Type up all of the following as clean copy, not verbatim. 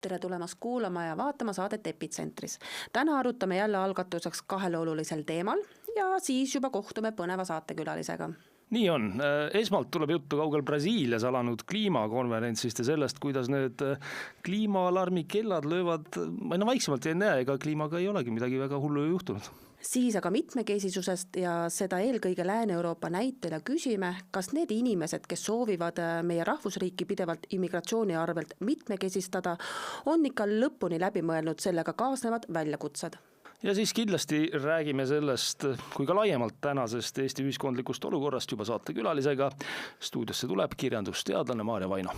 Tere tulemast kuulama ja vaatama saadet Epitsentris. Täna arutame jälle algatuseks kahel olulisel teemal ja siis juba kohtume põneva saatekülalisega. Nii on. Esmalt tuleb juttu kaugel Brasiilias alanud kliimakonverentsist ja sellest, kuidas need kliimaalarmi kellad löövad, vaiksemalt ei näe, ega kliimaga ei olegi midagi väga hullu juhtunud. Siis aga mitmekesisusest ja seda eelkõige Lääne-Euroopa näitel ja küsime, kas need inimesed, kes soovivad meie rahvusriiki pidevalt immigratsiooni arvelt mitmekesistada, on ikka lõpuni läbi mõelnud sellega kaasnevad väljakutsed. Ja siis kindlasti räägime sellest, kui ka laiemalt tänasest Eesti ühiskondlikust olukorrast juba saatekülalisega. Stuudiosse tuleb kirjandusteadlane Maarja Vaino.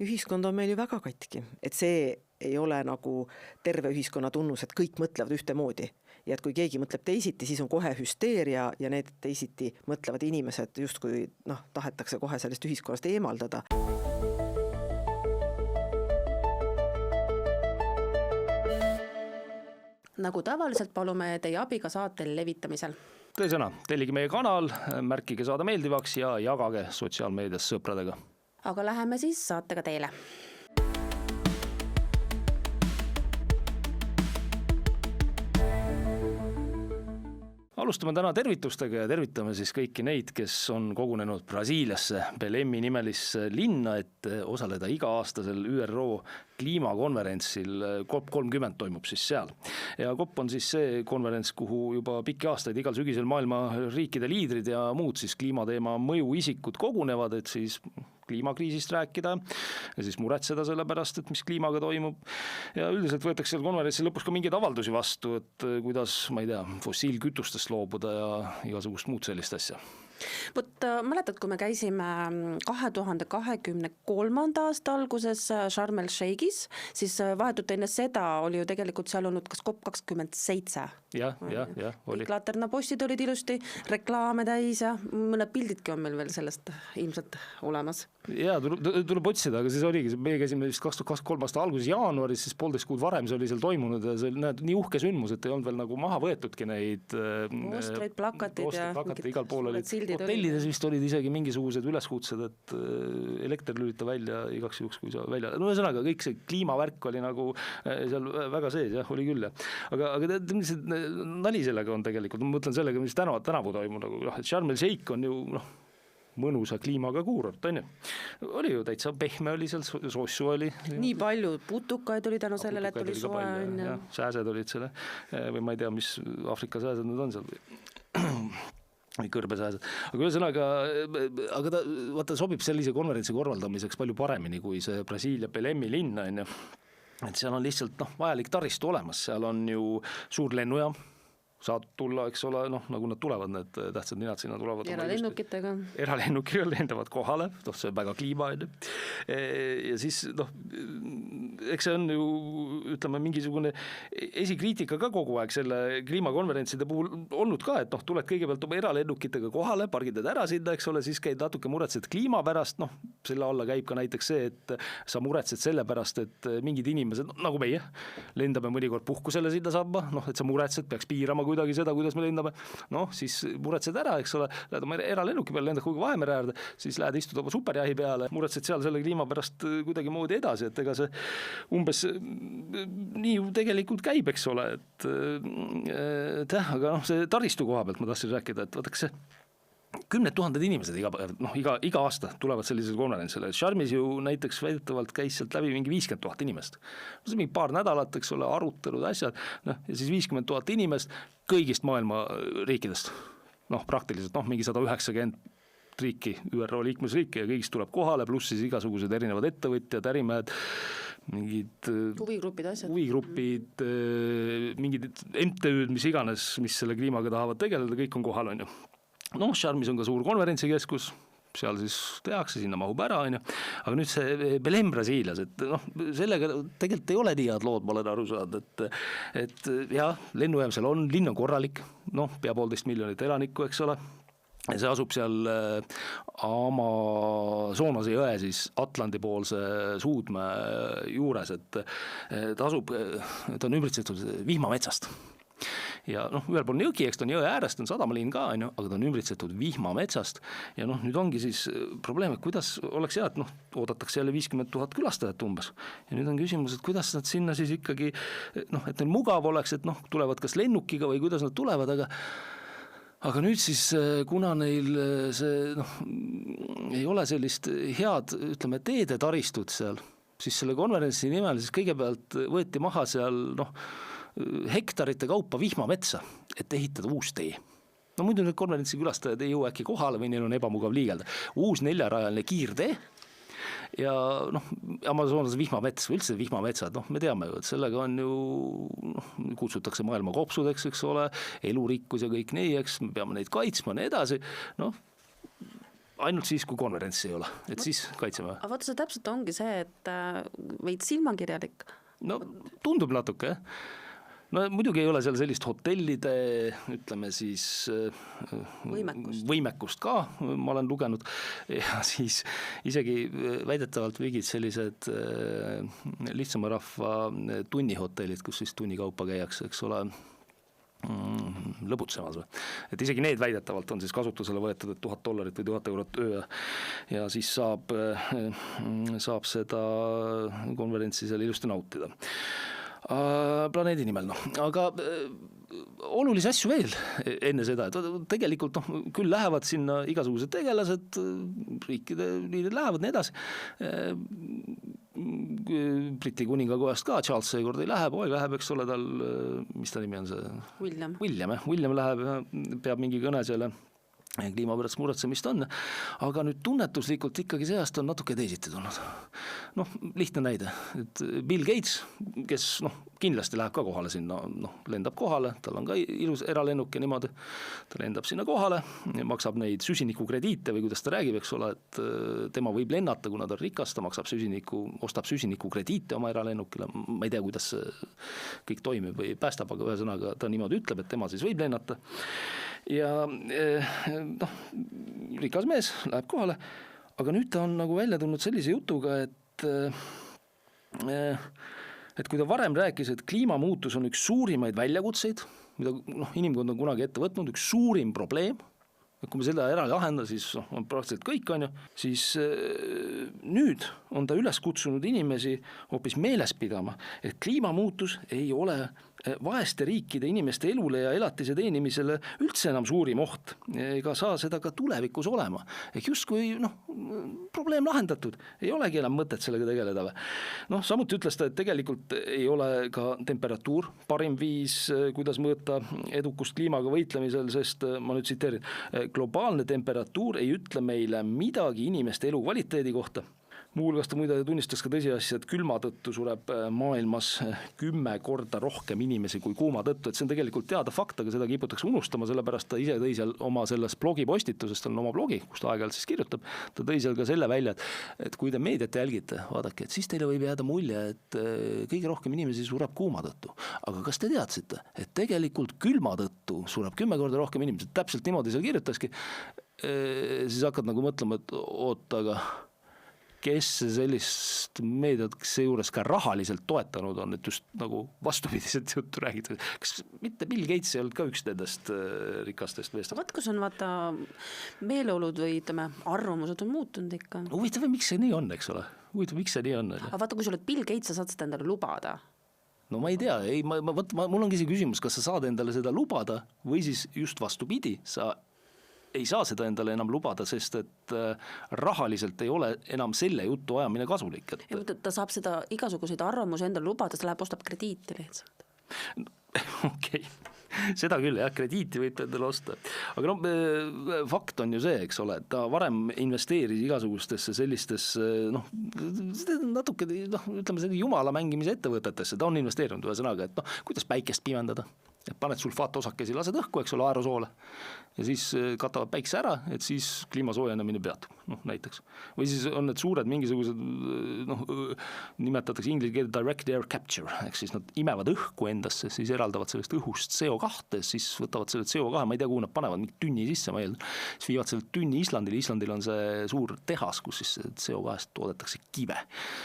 Ühiskond on meil ju väga katki, et see ei ole nagu terve ühiskonna tunnus, et kõik mõtlevad ühtemoodi. Ja et kui keegi mõtleb teisiti, siis on kohe hüsteeria ja need teisiti mõtlevad inimesed justkui tahetakse kohe sellest ühiskonnast eemaldada. Nagu tavaliselt palume teie abiga saatel levitamisel. Tõesõna, tellige meie kanal, märkige saada meeldivaks ja jagage sotsiaalmeedias sõpradega. Aga läheme siis saatega teele. Alustame täna tervitustega ja tervitame siis kõiki neid, kes on kogunenud Brasiiliasse Belemi nimelisse linna, et osaleda iga-aastasel ÜRO kliimakonverentsil. COP30 toimub siis seal. Ja COP on siis see konverents, kuhu juba pikki aastaid igal sügisel maailma riikide liidrid ja muud siis kliimateema mõjuisikud kogunevad, et siis kliimakriisist rääkida ja siis muretseda selle pärast, et mis kliimaga toimub. Ja üldiselt võetakse seal konverentsi lõpus ka mingeid avaldusi vastu, et kuidas, fossiilkütustest loobuda ja igasugust muud sellist asja. Mäletad, kui me käisime 2023. aasta alguses Sharm el Sheikhis, siis vahetult enne seda oli ju tegelikult seal olnud kas COP27. Ja, oli. Kõik laternapostid olid ilusti, reklaame täis ja mõned pildidki on meil veel sellest ilmselt olemas. Ja, tuleb otsida, aga siis oligi, meie käisime vist 2023. aasta alguses jaanuaris, siis 1,5 kuud varem see oli seal toimunud ja see nii uhke sündmus, et ei olnud veel nagu maha võetudki neid postreid, plakatid ja igal pool olid. Hotellides vist olid isegi mingisugused üleskutsed, et elekter lülita välja igaks juhuks, kui sa välja. No ühesõnaga, kõik see kliimavärk oli nagu seal väga sees, jah, oli küll. Aga nali sellega on tegelikult, ma mõtlen sellega, mis tänavu toimub, nagu, et Sharm el Sheikh on ju mõnusa kliimaga kuurort, on ju. Oli ju täitsa pehme oli seal, soossu oli. Nii palju putukaid oli tänu sellele, et oli soe. Sääsed olid selle, või ma ei tea, mis Afrika sääsed nüüd on seal või kõrbesääsed. Aga ühesõnaga, vaata sobib sellise konverentsi korraldamiseks palju paremini kui see Brasiilia Belemi linn, on ju. Et seal on lihtsalt vajalik taristu olemas, seal on ju suur lennujaam, saad tulla, eks ole, nagu nad tulevad, need tähtsad ninad sinna tulevad. Eralennukitega. Eralennukitega lendavad kohale, see on väga kliima. Ja siis, eks see on ju, ütleme, mingisugune esikriitika ka kogu aeg selle kliimakonverentside puhul olnud ka, et tuled kõigepealt oma eralennukitega kohale, pargindad ära sinna, eks ole, siis käid natuke muretsed kliima pärast, selle alla käib ka näiteks see, et sa muretsed selle pärast, et mingid inimesed, nagu meie, lendame mõnikord puhkusele sinna saama, et sa muretsed, peaks piirama kuidagi seda, kuidas me lendame, siis muretsed ära, eks ole, lähed oma eralennuki peale, lendad kuhugi Vahemere äärde, siis lähed istud oma superjahi peale, muretsed seal selle kliima pärast kuidagi moodi edasi, et ega see umbes nii ju tegelikult käib, eks ole, aga see taristu koha pealt ma tahtsin rääkida, et vaataks see 10 000 inimesed iga aasta tulevad sellisele konverentsile. Sharmis ju näiteks väidetavalt käis sealt läbi mingi 50 000 inimest. See mingi paar nädalat, eks ole, arutelud, asjad, ja siis 50 000 inimest kõigist maailma riikidest. Praktiliselt mingi 190 riiki, ÜRO liikmesriiki ja kõigist tuleb kohale, pluss siis igasugused erinevad ettevõtjad, ärimehed, mingid huvigrupid, mingid MTÜ-d, mis iganes, mis selle kliimaga tahavad tegeleda, kõik on kohal, on ju. Sharmis on ka suur konverentsikeskus, seal siis tehakse, sinna mahub ära, on ju. Aga nüüd see Belem Brasiilias, et sellega tegelikult ei ole nii head lood, ma olen aru saanud, et jah, lennujaam seal on, linn on korralik, pea 1,5 miljonit elanikku, eks ole. Ja see asub seal Amazonase jõe siis Atlandi poolse suudme juures, et ta on ümbritsetud vihmametsast. ja noh, ühel pool on jõgi, eks ta on jõe äärest, on sadamaliin ka, on ju, aga ta on ümbritsetud vihmametsast ja noh, nüüd ongi siis probleem, et kuidas oleks hea, et noh, oodatakse jälle 50 000 külastajat umbes ja nüüd on küsimus, et kuidas nad sinna siis ikkagi noh, et neil mugav oleks, et noh, tulevad kas lennukiga või kuidas nad tulevad, aga nüüd siis, kuna neil see noh, ei ole sellist head, ütleme, teede taristut seal, siis selle konverentsi nimel siis kõigepealt võeti maha seal noh, hektarite kaupa vihmametsa, et ehitada uus tee. No muidu need konverentsi külastajad ei jõua äkki kohale või neil on ebamugav liigelda. Uus 4-rajaline kiirtee ja noh, Amazonas vihmamets või üldse vihmametsad, noh me teame ju, et sellega on ju noh, kutsutakse maailma kopsudeks, eks ole, elurikkus ja kõik nii, eks me peame neid kaitsma, nii edasi, noh ainult siis, kui konverentsi ei ole, et siis kaitseme. Aga vaata, see täpselt ongi see, et veid silmakirjalik. No tundub natuke, no muidugi ei ole seal sellist hotellide, ütleme siis võimekust ka, ma olen lugenud ja siis isegi väidetavalt mingid sellised lihtsama rahva tunnihotellid, kus siis tunnikaupa käiakse, eks ole, lõbutsemas või. Et isegi need väidetavalt on siis kasutusele võetud, et $1000 või €1000 öö ja siis saab seda konverentsi seal ilusti nautida. Planeedi nimel, noh, aga olulisi asju veel enne seda, et tegelikult noh, küll lähevad sinna igasugused tegelased, riikide liidrid lähevad, nii edasi. Briti kuningakojast ka, Charles seekord ei lähe, poeg läheb, eks ole, tal, mis ta nimi on see? William läheb, peab mingi kõne selle kliimapärast muretsemist on, aga nüüd tunnetuslikult ikkagi see aasta on natuke teisiti tulnud. Noh, lihtne näide, et Bill Gates, kes noh, kindlasti läheb ka kohale sinna, noh, lendab kohale, tal on ka ilus eralennuk ja niimoodi, ta lendab sinna kohale, maksab neid süsinikukrediite või kuidas ta räägib, eks ole, et tema võib lennata, kuna ta on rikas, ta maksab ostab süsinikukrediite oma eralennukile, ma ei tea, kuidas see kõik toimib või päästab, aga ühesõnaga ta niimoodi ütleb, et tema siis võib lennata ja noh, rikas mees läheb kohale, aga nüüd ta on nagu välja tulnud sellise jutuga, et kui ta varem rääkis, et kliimamuutus on üks suurimaid väljakutseid, mida noh, inimkond on kunagi ette võtnud, üks suurim probleem, et kui me seda ära lahenda, siis noh, on praktiliselt kõik, on ju, siis nüüd on ta üles kutsunud inimesi hoopis meeles pidama, et kliimamuutus ei ole vaeste riikide inimeste elule ja elatise teenimisele üldse enam suurim oht, ega saa seda ka tulevikus olema. Ehk justkui noh, probleem lahendatud, ei olegi enam mõtet sellega tegeleda. Noh, samuti ütles ta, et tegelikult ei ole ka temperatuur parim viis, kuidas mõõta edukust kliimaga võitlemisel, sest ma nüüd tsiteerin, globaalne temperatuur ei ütle meile midagi inimeste elukvaliteedi kohta. Muuhulgas ta muide tunnistas ka tõsiasja, et külma tõttu sureb maailmas 10 korda rohkem inimesi kui kuuma tõttu, et see on tegelikult teada fakt, aga seda kiputakse unustama, sellepärast ta ise tõi seal oma selles blogipostituses, tal on oma blogi, kus ta aeg-ajalt siis kirjutab, ta tõi seal ka selle välja, et kui te meediat jälgite, vaadake, et siis teile võib jääda mulje, et kõige rohkem inimesi sureb kuuma tõttu. Aga kas te teadsite, et tegelikult külma tõttu sureb 10 korda rohkem inimesi, täpselt niimoodi seal kirjutaski, siis hakkad nagu mõtlema, et oota, aga kes sellist meediat seejuures ka rahaliselt toetanud on, et just nagu vastupidiselt juttu räägitud. Kas mitte Bill Gates ei olnud ka üks nendest rikastest meestest? Vaat, kus on vaata meeleolud või ütleme, arvamused on muutunud ikka. Huvitav, miks see nii on, eks ole? Huvitav, miks see nii on? Aga vaata, kui sa oled Bill Gates, sa saad seda endale lubada. No ma ei tea, mul ongi see küsimus, kas sa saad endale seda lubada või siis just vastupidi, sa ei saa seda endale enam lubada, sest et rahaliselt ei ole enam selle jutu ajamine kasulik. Ta saab seda igasuguseid arvamusi endale lubada, ta läheb ostab krediiti lihtsalt. Okei. Seda küll, jah, krediiti võib endale osta. Aga no, fakt on ju see, eks ole, et ta varem investeeris igasugustesse sellistesse, noh, natuke, noh, ütleme, selle jumala mängimise ettevõtetesse, ta on investeerinud ühesõnaga, et noh, kuidas päikest pimendada, et paned sulfaatosakesi, lased õhku, eks ole, aerosoole ja siis katavad päikse ära, et siis kliima soojenemine peatub, noh, näiteks. Või siis on need suured mingisugused, noh, nimetatakse inglise keeles direct air capture, ehk siis nad imevad õhku endasse, siis eraldavad sellest õhust CO2, siis võtavad selle CO2, ma ei tea, kuhu nad panevad, mingi tünni sisse, ma eeldan, siis viivad selle tünni Islandil on see suur tehas, kus siis CO2-st toodetakse kive.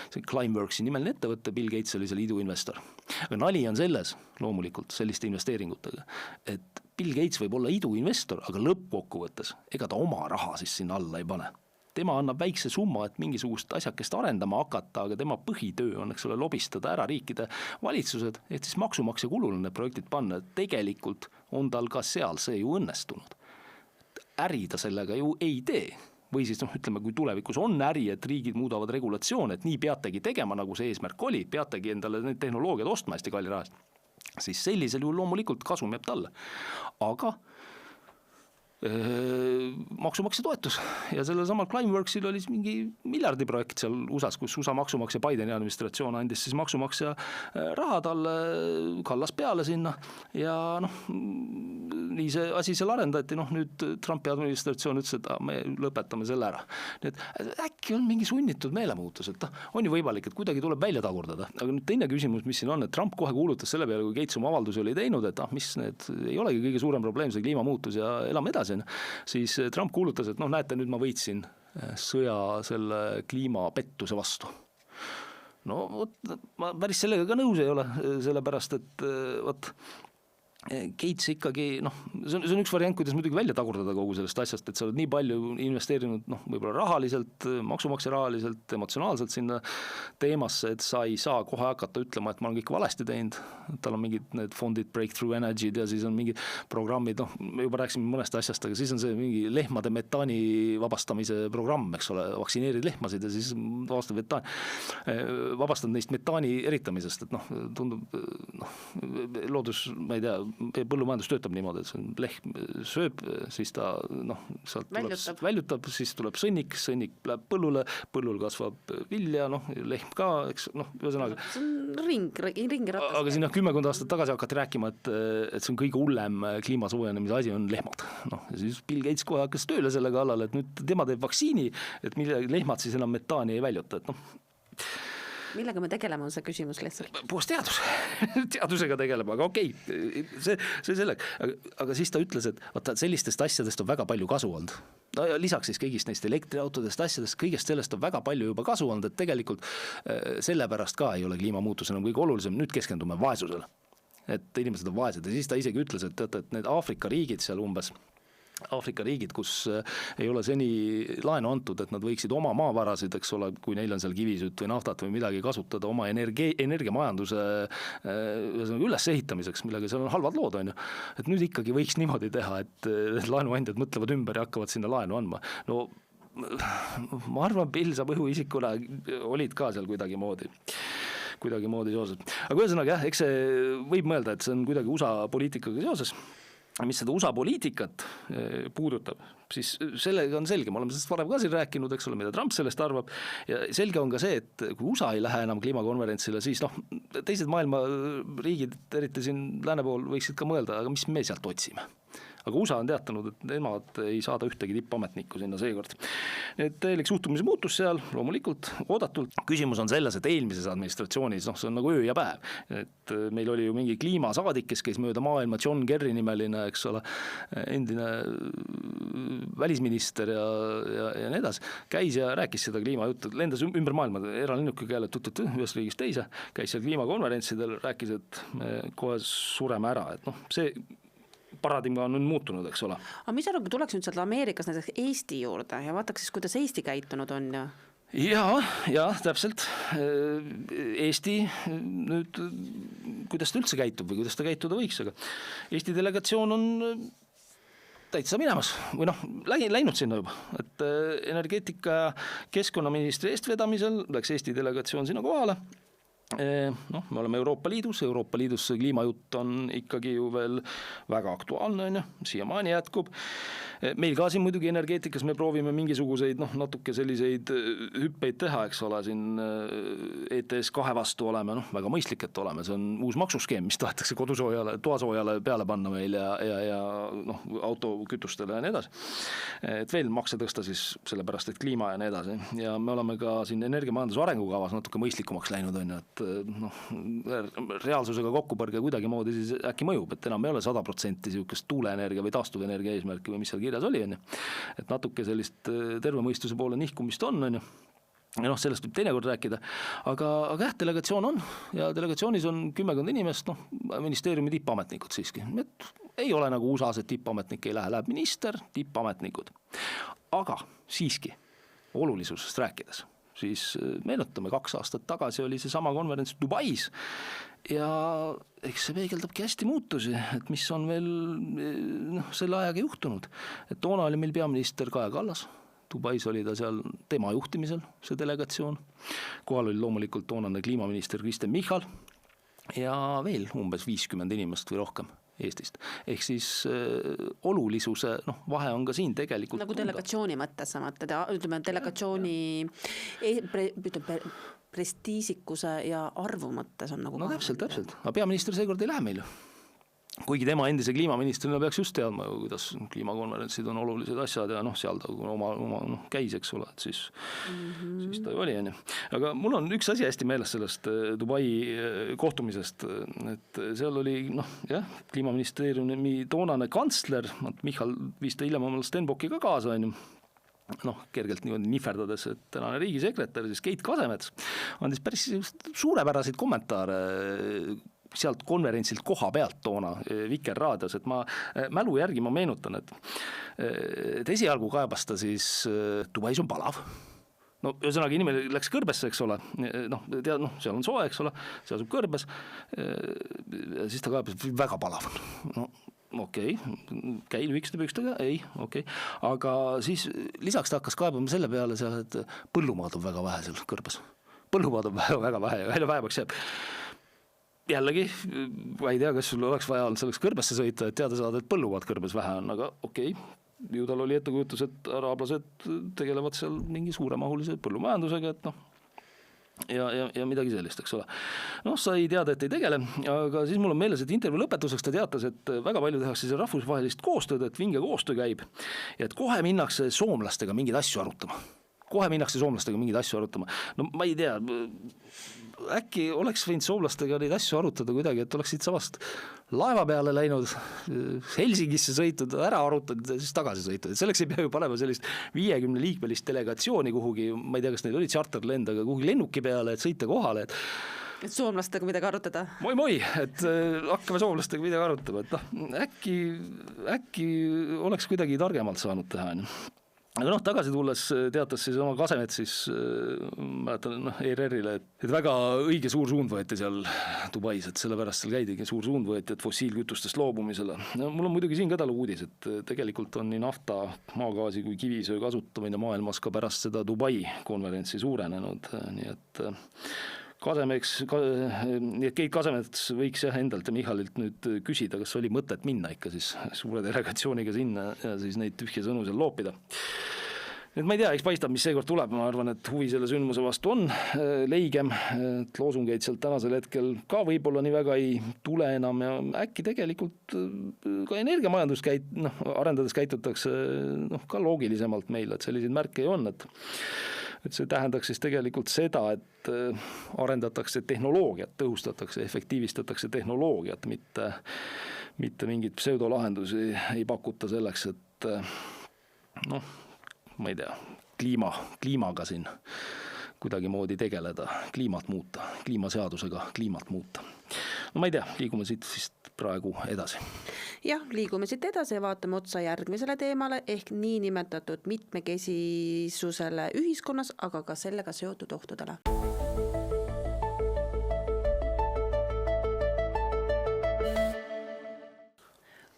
See Climeworksi nimeline ettevõtte, Bill Gates oli see liidu investor. Aga nali on selles, loomulikult, selliste investeerimine investeeringutega, et Bill Gates võib olla iduinvestor, aga lõppkokkuvõttes ega ta oma raha siis sinna alla ei pane. Tema annab väikse summa, et mingisugust asjakest arendama hakata, aga tema põhitöö on, eks ole, lobistada ära riikide valitsused, et siis maksumaksja kulul need projektid panna. Tegelikult on tal ka seal see ju õnnestunud. Äri ta sellega ju ei tee. Või siis ütleme, kui tulevikus on äri, et riigid muudavad regulatsioone, et nii peategi tegema, nagu see eesmärk oli, peategi endale need tehnoloogiad ostma hästi kalli rahast, siis sellisel juhul loomulikult kasum jääb talle. Aga maksumaksja toetus ja sellel samal Climeworksil oli mingi miljardi projekt seal USA-s, kus USA maksumaksja Bideni administratsioon andis siis maksumaksja raha talle, kallas peale sinna ja nii see asi seal arendati, nüüd Trumpi administratsioon ütles, et me lõpetame selle ära. Nii et äkki on mingi sunnitud meelemuutus, et on ju võimalik, et kuidagi tuleb välja tagurdada. Aga nüüd teine küsimus, mis siin on, et Trump kohe kuulutas selle peale, kui Gates oma avaldusi oli teinud, et mis need ei olegi kõige suurem probleem, see kliimamuutus ja elame edasi. Siis Trump kuulutas, et näete, nüüd ma võitsin sõja selle kliimapettuse vastu. Ma päris sellega ka nõus ei ole, sellepärast, et Gates ikkagi, see on üks variant, kuidas muidugi välja tagurdada kogu sellest asjast, et sa oled nii palju investeerinud, võib-olla rahaliselt, maksumaksja rahaliselt, emotsionaalselt sinna teemasse, et sa ei saa kohe hakata ütlema, et ma olen kõik valesti teinud. Tal on mingid need fondid, Breakthrough Energy ja siis on mingid programmid, me juba rääkisime mõnest asjast, aga siis on see mingi lehmade metaani vabastamise programm, eks ole, vaktsineerid lehmasid ja siis vabastad neist metaani eritamisest, et tundub, loodus, ma ei tea, põllumajandus töötab niimoodi, et see lehm sööb, siis ta sealt väljutab, siis tuleb sõnnik läheb põllule, põllul kasvab vilja, lehm ka, eks, ühesõnaga. See on ringratas. Aga sinna 10 aastat tagasi hakati rääkima, et see on kõige hullem kliimasoojenemise asi on lehmad. Ja siis Bill Gates kohe hakkas tööle selle kallal, et nüüd tema teeb vaktsiini, et mille lehmad siis enam metaani ei väljuta, et Millega me tegeleme, on see küsimus lihtsalt? Puhas teadusega tegeleme, aga okei, see sellega. Aga siis ta ütles, et vaata, sellistest asjadest on väga palju kasu olnud. Ja lisaks siis kõigist neist elektriautodest asjadest, kõigest sellest on väga palju juba kasu olnud, et tegelikult sellepärast ka ei ole kliimamuutus enam kõige olulisem, nüüd keskendume vaesusele. Et inimesed on vaesed ja siis ta isegi ütles, et need Aafrika riigid seal umbes, Aafrika riigid, kus ei ole seni laenu antud, et nad võiksid oma maavarasid, eks ole, kui neil on seal kivisütt või naftat või midagi kasutada oma energiamajanduse üles ehitamiseks, millega seal on halvad lood, on ju. Et nüüd ikkagi võiks niimoodi teha, et laenuandjad mõtlevad ümber ja hakkavad sinna laenu andma. Ma arvan, Bill saab õhuisikuna olid ka seal kuidagimoodi seoses. Aga ühesõnaga jah, eks see võib mõelda, et see on kuidagi USA poliitikaga seoses. Mis seda USA poliitikat puudutab, siis sellega on selge, me oleme sellest varem ka siin rääkinud, eks ole, mida Trump sellest arvab ja selge on ka see, et kui USA ei lähe enam kliimakonverentsile, siis teised maailma riigid, eriti siin lääne pool, võiksid ka mõelda, aga mis me sealt otsime. Aga USA on teatanud, et nemad ei saada ühtegi tippametnikku sinna seekord. Et täielik suhtumise muutus seal, loomulikult, oodatult. Küsimus on selles, et eelmises administratsioonis, see on nagu öö ja päev. Et meil oli ju mingi kliimasaadik, kes käis mööda maailma, John Kerry nimeline, eks ole, endine välisminister ja nii edasi. Käis ja rääkis seda kliimajuttu, lendas ümber maailma, eralennukiga jälle ühest riigist teise, käis seal kliimakonverentsidel, rääkis, et me kohe sureme ära. Et see paradigma on nüüd muutunud, eks ole. Aga mis arvab, kui tuleks nüüd sealt Ameerikas näiteks Eesti juurde ja vaataks siis, kuidas Eesti käitunud on ja? Ja, täpselt. Eesti nüüd, kuidas ta üldse käitub või kuidas ta käituda võiks, aga Eesti delegatsioon on täitsa minemas või läinud sinna juba, et energeetika keskkonnaministri eestvedamisel läks Eesti delegatsioon sinna kohale. Me oleme Euroopa Liidus kliimajutt on ikkagi ju veel väga aktuaalne, siiamaani jätkub. Meil ka siin muidugi energeetikas me proovime mingisuguseid natuke selliseid hüppeid teha, eks ole, siin ETS2 vastu oleme, väga mõistlik, et oleme, see on uus maksuskeem, mis tahetakse kodusoojale, toasoojale peale panna meil ja autokütustele ja nii edasi. Et veel makse tõsta siis sellepärast, et kliima ja nii edasi. Ja me oleme ka siin energiamajanduse arengukavas natuke mõistlikumaks läinud, et reaalsusega kokkupõrge kuidagimoodi siis äkki mõjub, et enam ei ole 100% siukest tuuleenergia või taastuvenergia eesmärki või mis seal kirjas oli, et natuke sellist terve mõistuse poole nihkumist on. ja noh, sellest võib teinekord rääkida, aga jah, delegatsioon on ja delegatsioonis on 10 inimest, ministeeriumi tippametnikud siiski. Et ei ole nagu USA-s, et tippametnik ei lähe, läheb minister, tippametnikud. Aga siiski olulisusest rääkides, siis meenutame 2 aastat tagasi oli see sama konverents Dubais ja eks see peegeldabki hästi muutusi, et mis on veel selle ajaga juhtunud. Et toona oli meil peaminister Kaja Kallas, Dubais oli ta seal tema juhtimisel, see delegatsioon. Kohal oli loomulikult toonane kliimaminister Kristen Michal ja veel umbes 50 inimest või rohkem Eestist. Ehk siis olulisuse vahe on ka siin tegelikult. Nagu delegatsiooni mõttes sa mõtled, ütleme delegatsiooni prestiisikuse ja arvu mõttes on nagu... No täpselt. Aga peaminister seekord ei lähe meile. Kuigi tema endise kliimaministrina peaks just teadma, kuidas kliimakonverentsid on olulised asjad ja seal ta oma käis, eks ole, et siis ta ju oli. Aga mul on üks asi hästi meeles sellest Dubai kohtumisest, et seal oli kliimaministeeriumi toonane kantsler, Michal viis ta hiljem omal Stenbocki ka kaasa, kergelt niimoodi nihverdades, et tänane riigisekretär, siis Keit Kasemets, andis päris suurepäraseid kommentaare sealt konverentsilt koha pealt toona Vikerraadios, et ma mälu järgi ma meenutan, et esialgu kaebas ta siis Dubais on palav. Ühesõnaga inimene läks kõrbesse, eks ole, seal on soe, eks ole, see asub kõrbes, siis ta kaebas väga palav. Okei, käi lühikeste pükstega, ei, okei. Aga siis lisaks ta hakkas kaebama selle peale seal, et põllumaad on väga vähe seal kõrbes. Põllumaad on väga vähe ja välja vähemaks jääb. Jällegi, ma ei tea, kas sul oleks vaja selleks kõrbesse sõita, et teada saada, et põllumaad kõrbes vähe on, aga okei. Ju tal oli ettekujutus, et araablased tegelevad seal mingi suuremahulise põllumajandusega, et ja midagi sellist, eks ole. Sai teada, et ei tegele, aga siis mul on meeles, et intervjuu lõpetuseks ta teatas, et väga palju tehakse see rahvusvahelist koostööd, et vinge koostöö käib ja et kohe minnakse soomlastega mingeid asju arutama. Ma ei tea, äkki oleks võinud soomlastega neid asju arutada kuidagi, et oleksid samast laeva peale läinud, Helsingisse sõitud, ära arutanud ja siis tagasi sõitud. Et selleks ei pea ju panema sellist 50 liikmelist delegatsiooni kuhugi, ma ei tea, kas neil oli charterlend, aga kuhugi lennuki peale, et sõita kohale. Et soomlastega midagi arutada? Moi, et hakkame soomlastega midagi arutama. Et äkki oleks kuidagi targemalt saanud teha. Aga tagasi tulles teatas siis oma Kasemet siis mäletan ERR-ile, et väga õige suur suund võeti seal Dubais, et sellepärast seal käidigi suur suund võeti, et fossiilkütustest loobumisele. Mul on muidugi siin ka talu uudis, et tegelikult on nii nafta, maagaasi kui kivisöö kasutamine maailmas ka pärast seda Dubai konverentsi suurenenud, nii et Keit Kasemets võiks endalt ja Michalilt nüüd küsida, kas oli mõtet minna ikka siis suure delegatsiooniga sinna ja siis neid tühje sõnu seal loopida. Nüüd ma ei tea, eks paistab, mis seekord tuleb, ma arvan, et huvi selle sündmuse vastu on leigem, et loosungeid sealt tänasel hetkel ka võib-olla nii väga ei tule enam ja äkki tegelikult ka energiamajandus arendades käitutakse ka loogilisemalt meil, et selliseid märke ei on, et see tähendaks siis tegelikult seda, et arendatakse tehnoloogiat, tõhustatakse, efektiivistatakse tehnoloogiat, mitte mingit pseudolahendusi ei pakuta selleks, et ma ei tea, kliimaga siin kuidagi moodi tegeleda, kliimat muuta, kliimaseadusega kliimat muuta. Ma ei tea, liigume siit vist praegu edasi. Jah, liigume siit edasi ja vaatame otsa järgmisele teemale ehk nii nimetatud mitmekesisusele ühiskonnas, aga ka sellega seotud ohtudele.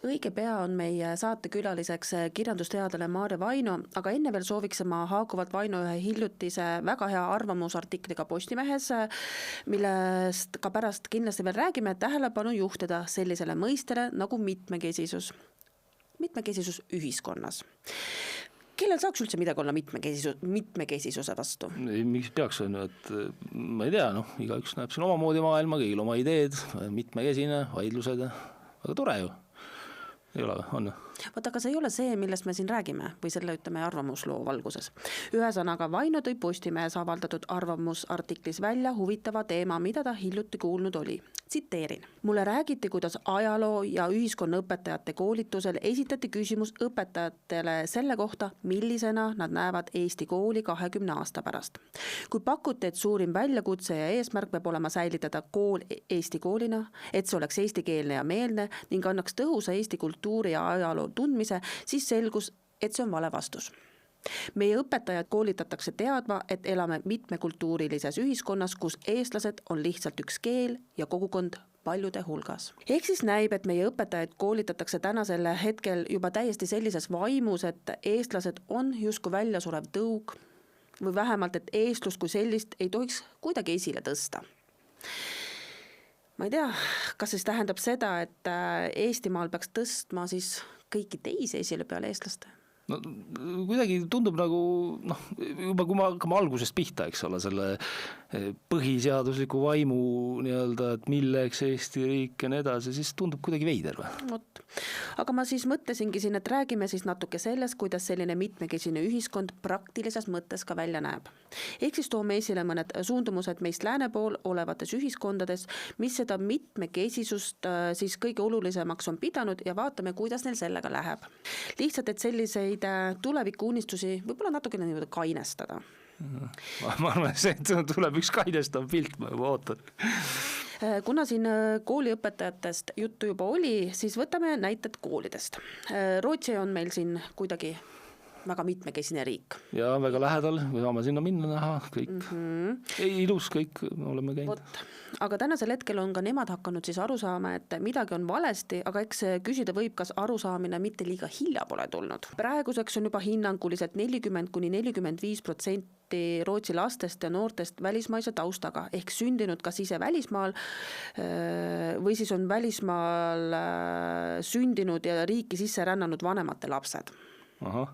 Õige pea on meie saatekülaliseks kirjandusteadlane Maarja Vaino, aga enne veel sooviks ma haakuvalt Vaino ühe hiljutise väga hea arvamusartikliga Postimehes, millest ka pärast kindlasti veel räägime, tähelepanu juhtida sellisele mõistele nagu mitmekesisus ühiskonnas. Kellel saaks üldse midagi olla mitmekesisuse vastu? Miks peaks on, et ma ei tea, igaüks näeb siin omamoodi maailma, kõigil oma ideed, mitmekesine, vaidlused, aga tore ju. Ei ole, on. Vaata, aga see ei ole see, millest me siin räägime või selle arvamusloo valguses. Ühesõnaga, Vaino tõi Postimehes avaldatud arvamusartiklis välja huvitava teema, mida ta hiljuti kuulnud oli. Tsiteerin. Mulle räägiti, kuidas ajaloo ja ühiskonnaõpetajate koolitusel esitati küsimus õpetajatele selle kohta, millisena nad näevad Eesti kooli 20 aasta pärast. Kui pakuti, et suurim väljakutse ja eesmärk peab olema säilitada kool Eesti koolina, et see oleks eestikeelne ja meelne ning annaks tõhusa Eesti kultuuri ja ajaloo tundmise, siis selgus, et see on vale vastus. Meie õpetajad koolitatakse teadma, et elame mitmekultuurilises ühiskonnas, kus eestlased on lihtsalt üks keel ja kogukond paljude hulgas. Ehk siis näib, et meie õpetajaid koolitatakse tänasel hetkel juba täiesti sellises vaimus, et eestlased on justkui väljasurev tõug või vähemalt, et eestlus kui sellist ei tohiks kuidagi esile tõsta. Ma ei tea, kas siis tähendab seda, et Eestimaal peaks tõstma siis kõiki teisi esile peale eestlaste? No kuidagi tundub nagu juba kui me hakkame algusest pihta, eks ole, selle põhiseadusliku vaimu nii-öelda, et milleks Eesti riik ja nii edasi, siis tundub kuidagi veider või? Aga ma siis mõtlesingi siin, et räägime siis natuke sellest, kuidas selline mitmekesine ühiskond praktilises mõttes ka välja näeb. Ehk siis toome esile mõned suundumused meist lääne pool olevates ühiskondades, mis seda mitmekesisust siis kõige olulisemaks on pidanud ja vaatame, kuidas neil sellega läheb. Lihtsalt, et selliseid tulevikuunistusi võib-olla natukene niimoodi kainestada. Ma arvan, see tuleb üks kainestav pilt, ma juba ootan. Kuna siin kooliõpetajatest juttu juba oli, siis võtame näited koolidest. Rootsi on meil siin kuidagi väga mitmekesine riik. Ja väga lähedal, me saame sinna minna näha, kõik. Ilus, kõik oleme käinud. Aga tänasel hetkel on ka nemad hakanud siis aru saama, et midagi on valesti, aga eks küsida võib, kas arusaamine mitte liiga hilja pole tulnud. Praeguseks on juba hinnanguliselt 40–45% Rootsi lastest ja noortest välismaise taustaga ehk sündinud kas ise välismaal või siis on välismaal sündinud ja riiki sisse rännanud vanemate lapsed. Aha.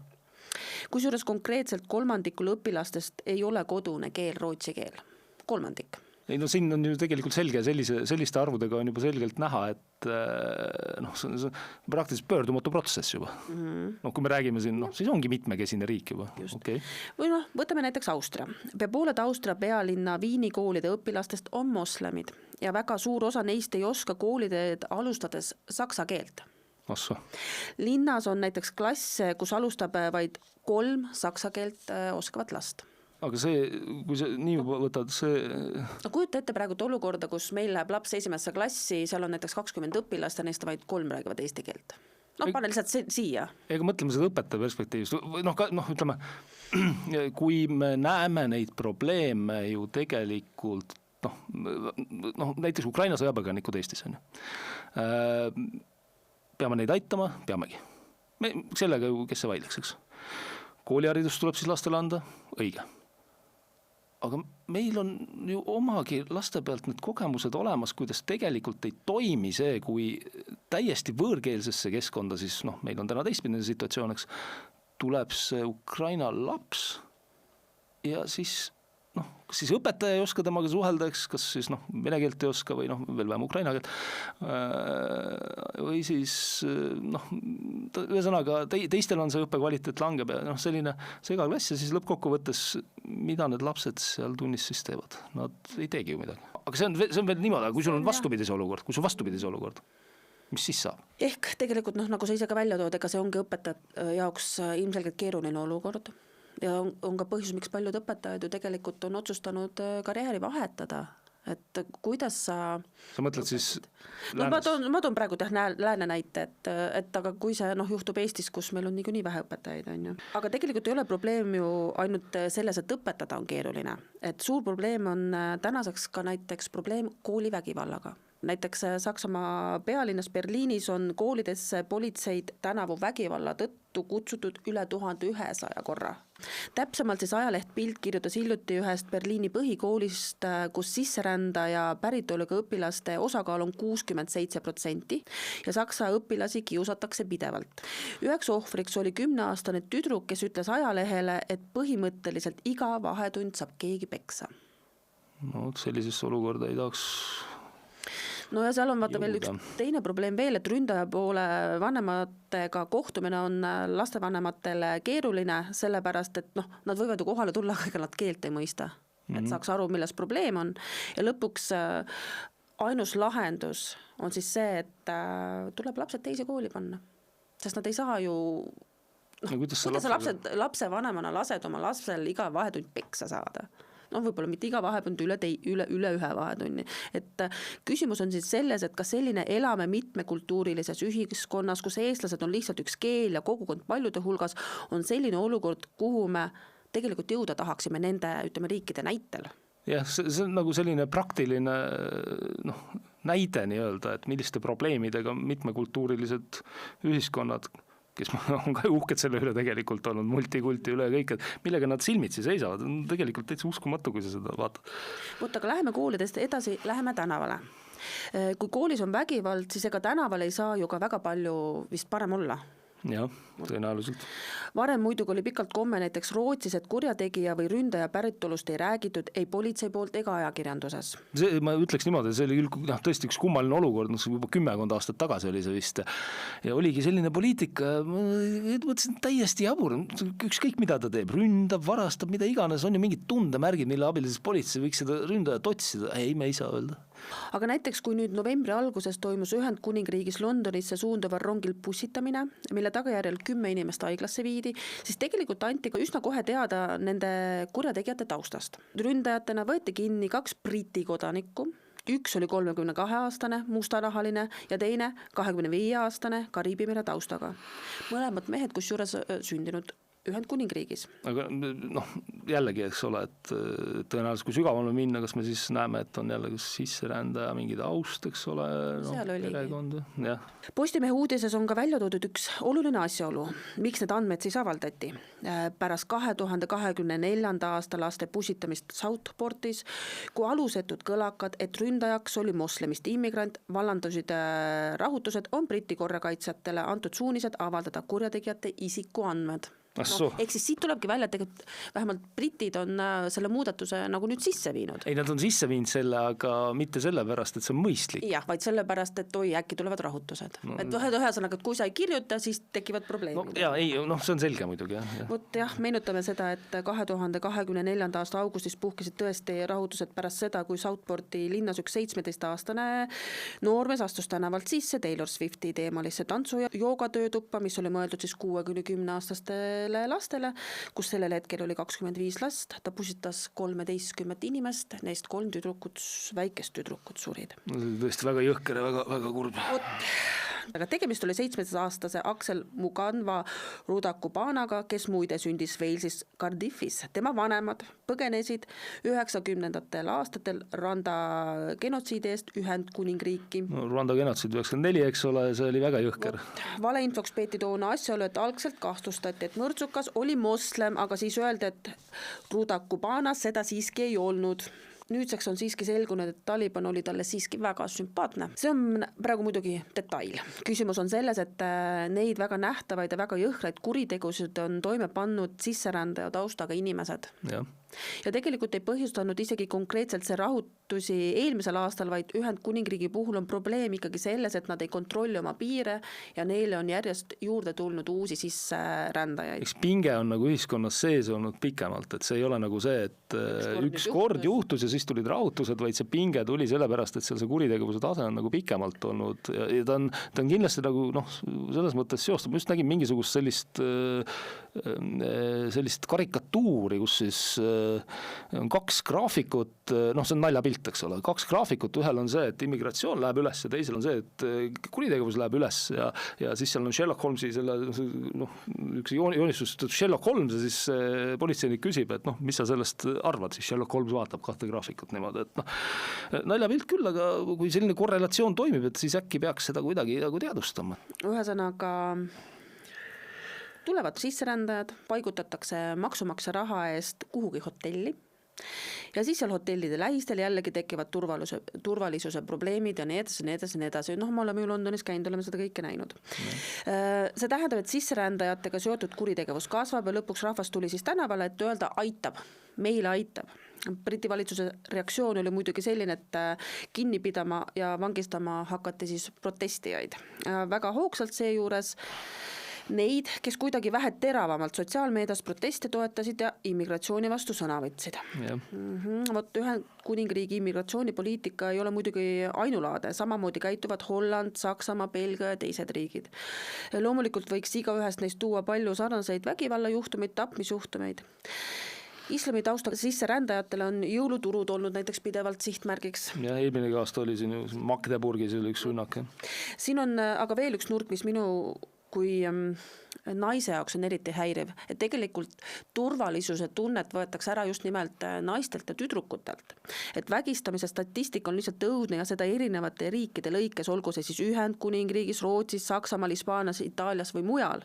Kusjuures konkreetselt kolmandikul õpilastest ei ole kodune keel rootsi keel. Kolmandik. Ei, no siin on ju tegelikult selge, selliste arvudega on juba selgelt näha, et see on praktiliselt pöördumatu protsess juba. Kui me räägime siin, siis ongi mitmekesine riik juba. Okay. Või võtame näiteks Austria. Pea pooled Austria pealinna Viini koolide õpilastest on moslemid ja väga suur osa neist ei oska koolide alustades saksa keelt. Ossa. Linnas on näiteks klasse, kus alustab vaid 3 saksa keelt oskavat last. Aga see, kui see nii võtad, see... No kujuta ette praegu olukorda, kus meil läheb laps esimesse klassi, seal on näiteks 20 õpilast ja neist vaid 3 räägivad eesti keelt. Pane lihtsalt siia. Ega mõtleme seda õpetaja perspektiivist. Ütleme, kui me näeme neid probleeme ju tegelikult, näiteks Ukraina sõjapõgenikud Eestis on ju. Peame neid aitama, peamegi. Sellega ju, kes see vaidleks, eks. Kooliharidus tuleb siis lastele anda, õige. Aga meil on ju omagi laste pealt need kogemused olemas, kuidas tegelikult ei toimi see, kui täiesti võõrkeelsesse keskkonda, siis meil on täna teistpidine situatsioon, eks, tuleb see Ukraina laps ja siis õpetaja ei oska temaga suhelda, eks, kas siis vene keelt ei oska või veel vähem ukraina keelt või siis ühesõnaga teistel on see õppekvaliteet langeb ja selline segaklass ja siis lõppkokkuvõttes, mida need lapsed seal tunnis siis teevad? Nad ei teegi ju midagi. Aga see on veel niimoodi, kui sul on vastupidise olukord, mis siis saab? Ehk tegelikult, nagu sa ise ka välja tood, ega see ongi õpetajate jaoks ilmselgelt keeruline olukord. Ja on ka põhjus, miks paljud õpetajad ju tegelikult on otsustanud karjääri vahetada, et kuidas sa mõtled siis ma toon praegu lääne näite, et aga kui see juhtub Eestis, kus meil on nii vähe õpetajaid, on ju. Aga tegelikult ei ole probleem ju ainult selles, et õpetada on keeruline, et suur probleem on tänaseks ka näiteks probleem koolivägivallaga. Näiteks Saksamaa pealinnas Berliinis on koolidesse politseid tänavu vägivalla tõttu kutsutud üle 1100 korra. Täpsemalt siis ajaleht Bild kirjutas hiljuti ühest Berliini põhikoolist, kus sisserändaja päritoluga õpilaste osakaal on 67% ja saksa õpilasi kiusatakse pidevalt. Üheks ohvriks oli 10-aastane tüdruk, kes ütles ajalehele, et põhimõtteliselt iga vahetund saab keegi peksa. Sellisesse olukorda ei tahaks... No ja seal on veel üks teine probleem veel, et ründaja poole vanematega kohtumine on lastevanematele keeruline, sellepärast, et nad võivad ju kohale tulla, aga nad keelt ei mõista, et saaks aru, milles probleem on. Ja lõpuks ainus lahendus on siis see, et tuleb lapsed teise kooli panna, sest nad ei saa ju kuidas sa lapse vanemana lased oma lapsel iga vahetund peksa saada? Võib-olla mitte iga vahetund üle ühe vahetunni. Et küsimus on siis selles, et kas selline elame mitmekultuurilises ühiskonnas, kus eestlased on lihtsalt üks keel ja kogukond paljude hulgas, on selline olukord, kuhu me tegelikult jõuda tahaksime nende, riikide näitel. Jah, see on nagu selline praktiline näide nii-öelda, et milliste probleemidega mitmekultuurilised ühiskonnad, kes on ka uhked selle üle tegelikult olnud, multikulti üle kõik, et millega nad silmitsi seisavad, on tegelikult täitsa uskumatu, kui sa seda vaatad. Aga läheme koolidest edasi, läheme tänavale. Kui koolis on vägivald, siis ega tänaval ei saa ju ka väga palju vist parem olla. Jah, tõenäoliselt. Varem muidugi oli pikalt komme näiteks Rootsis, et kurjategija või ründaja päritolust ei räägitud ei politsei poolt ega ajakirjanduses. Ma ütleks niimoodi, see oli küll tõesti üks kummaline olukord, juba 10 aastat tagasi oli see vist. Ja oligi selline poliitika, mõtlesin täiesti jabur, ükskõik mida ta teeb, ründab, varastab, mida iganes, on ju mingid tundemärgid, mille abil siis politsei võiks seda ründajat otsida. Ei, me ei saa öelda. Aga näiteks kui nüüd novembri alguses toimus Ühendkuningriigis Londonisse suunduval rongil pussitamine, mille tagajärjel 10 inimest haiglasse viidi, siis tegelikult anti ka üsna kohe teada nende kurjategijate taustast. Ründajatena võeti kinni 2 Briti kodanikku, üks oli 32-aastane mustanahaline ja teine 25-aastane Kariibi mere taustaga. Mõlemad mehed kusjuures sündinud Ühendkuningriigis. Aga jällegi, eks ole, et tõenäoliselt kui sügavale minna, kas me siis näeme, et on jälle sisserändaja mingid aust, eks ole, perekond. Postimehe uudises on ka välja toodud üks oluline asjaolu, miks need andmed siis avaldati. Pärast 2024. aasta laste pussitamist Southportis, kui alusetud kõlakad, et ründajaks oli moslemist immigrant, vallandusid rahutused, on Briti korrakaitsjatele antud suunised avaldada kurjategijate isikuandmed. Ehk siis siit tulebki välja, et tegelikult vähemalt britid on selle muudatuse nagu nüüd sisse viinud. Ei, nad on sisse viinud selle, aga mitte sellepärast, et see on mõistlik. Jah, vaid sellepärast, et äkki tulevad rahutused. Et ühesõnaga, et kui sa ei kirjuta, siis tekivad probleemid. See on selge muidugi. Meenutame seda, et 2024. aasta augustis puhkesid tõesti rahutused pärast seda, kui Southporti linnas üks 17-aastane noormees astus tänavalt sisse Taylor Swifti teemalisse tantsu- ja joogatöötuppa, mis oli mõeldud siis 6-10-aastaste lastele, kus sellel hetkel oli 25 last, ta pussitas 13 inimest, neist 3 tüdrukut, väikest tüdrukut surid. Tõesti väga jõhker ja väga kurb. Aga tegemist oli 17-aastase Aksel Muganva Rudakubanaga, kes muide sündis Walesis Cardiffis. Tema vanemad põgenesid 90. aastatel Rwanda genotsiidi eest Ühendkuningriiki. Rwanda genotsiid 94, eks ole, see oli väga jõhker. Valeinfoks peeti toona asjaolu, et algselt kahtlustati, et mõrtsukas oli moslem, aga siis öeldi, et Rudakubanas seda siiski ei olnud. Nüüdseks on siiski selgunud, et Taliban oli talle siiski väga sümpaatne. See on praegu muidugi detail. Küsimus on selles, et neid väga nähtavaid ja väga jõhraid kuritegusid on toime pannud sisserändaja taustaga inimesed. Ja tegelikult ei põhjustanud isegi konkreetselt see rahutusi eelmisel aastal, vaid Ühendkuningriigi puhul on probleem ikkagi selles, et nad ei kontrolli oma piire ja neile on järjest juurde tulnud uusi sisserändajaid. Eks pinge on nagu ühiskonnas sees olnud pikemalt, et see ei ole nagu see, et üks kord juhtus ja siis tulid rahutused, vaid see pinge tuli sellepärast, et seal see kuritegevuse tase on nagu pikemalt olnud ja ta on kindlasti nagu selles mõttes seostab, ma just nägin mingisugust sellist karikatuuri, kus siis on 2 graafikut, see on naljapilt, eks ole, 2 graafikut, ühel on see, et immigratsioon läheb üles ja teisel on see, et kuritegevus läheb üles ja siis seal on Sherlock Holmesi üks joonistus Sherlock Holmes ja siis politseinik küsib, et mis sa sellest arvad, siis Sherlock Holmes vaatab 2 graafikut niimoodi, et naljapilt küll, aga kui selline korrelatsioon toimib, et siis äkki peaks seda kuidagi teadvustama. Ühesõnaga tulevad sisserändajad, paigutatakse maksumaksja raha eest kuhugi hotelli ja siis seal hotellide lähistel jällegi tekivad turvalisuse probleemid ja nii edasi. Me oleme ju Londonis käinud, oleme seda kõike näinud. See tähendab, et sisserändajatega seotud kuritegevus kasvab ja lõpuks rahvas tuli siis tänavale, et öelda aitab, meile aitab. Briti valitsuse reaktsioon oli muidugi selline, et kinni pidama ja vangistama hakati siis protestijaid. Väga hoogsalt seejuures neid, kes kuidagi vähe teravamalt sotsiaalmeedias proteste toetasid ja immigratsiooni vastu sõna võtsid. Vot Ühendkuningriigi immigratsioonipoliitika ei ole muidugi ainulaadne, samamoodi käituvad Holland, Saksamaa, Belgia ja teised riigid. Loomulikult võiks igaühest neist tuua palju sarnaseid vägivallajuhtumeid, tapmisjuhtumeid. Islami taustaga sisserändajatele on jõuluturud olnud näiteks pidevalt sihtmärgiks. Ja eelmine aasta oli siin Magdeburgis oli üks rünnak. Siin on aga veel üks nurk, mis minu kui naise jaoks on eriti häiriv, et tegelikult turvalisuse tunnet võetakse ära just nimelt naistelt ja tüdrukutelt. Et vägistamise statistika on lihtsalt õudne ja seda erinevate riikide lõikes, olgu see siis Ühendkuningriigis, Rootsis, Saksamaal, Hispaanias, Itaalias või mujal.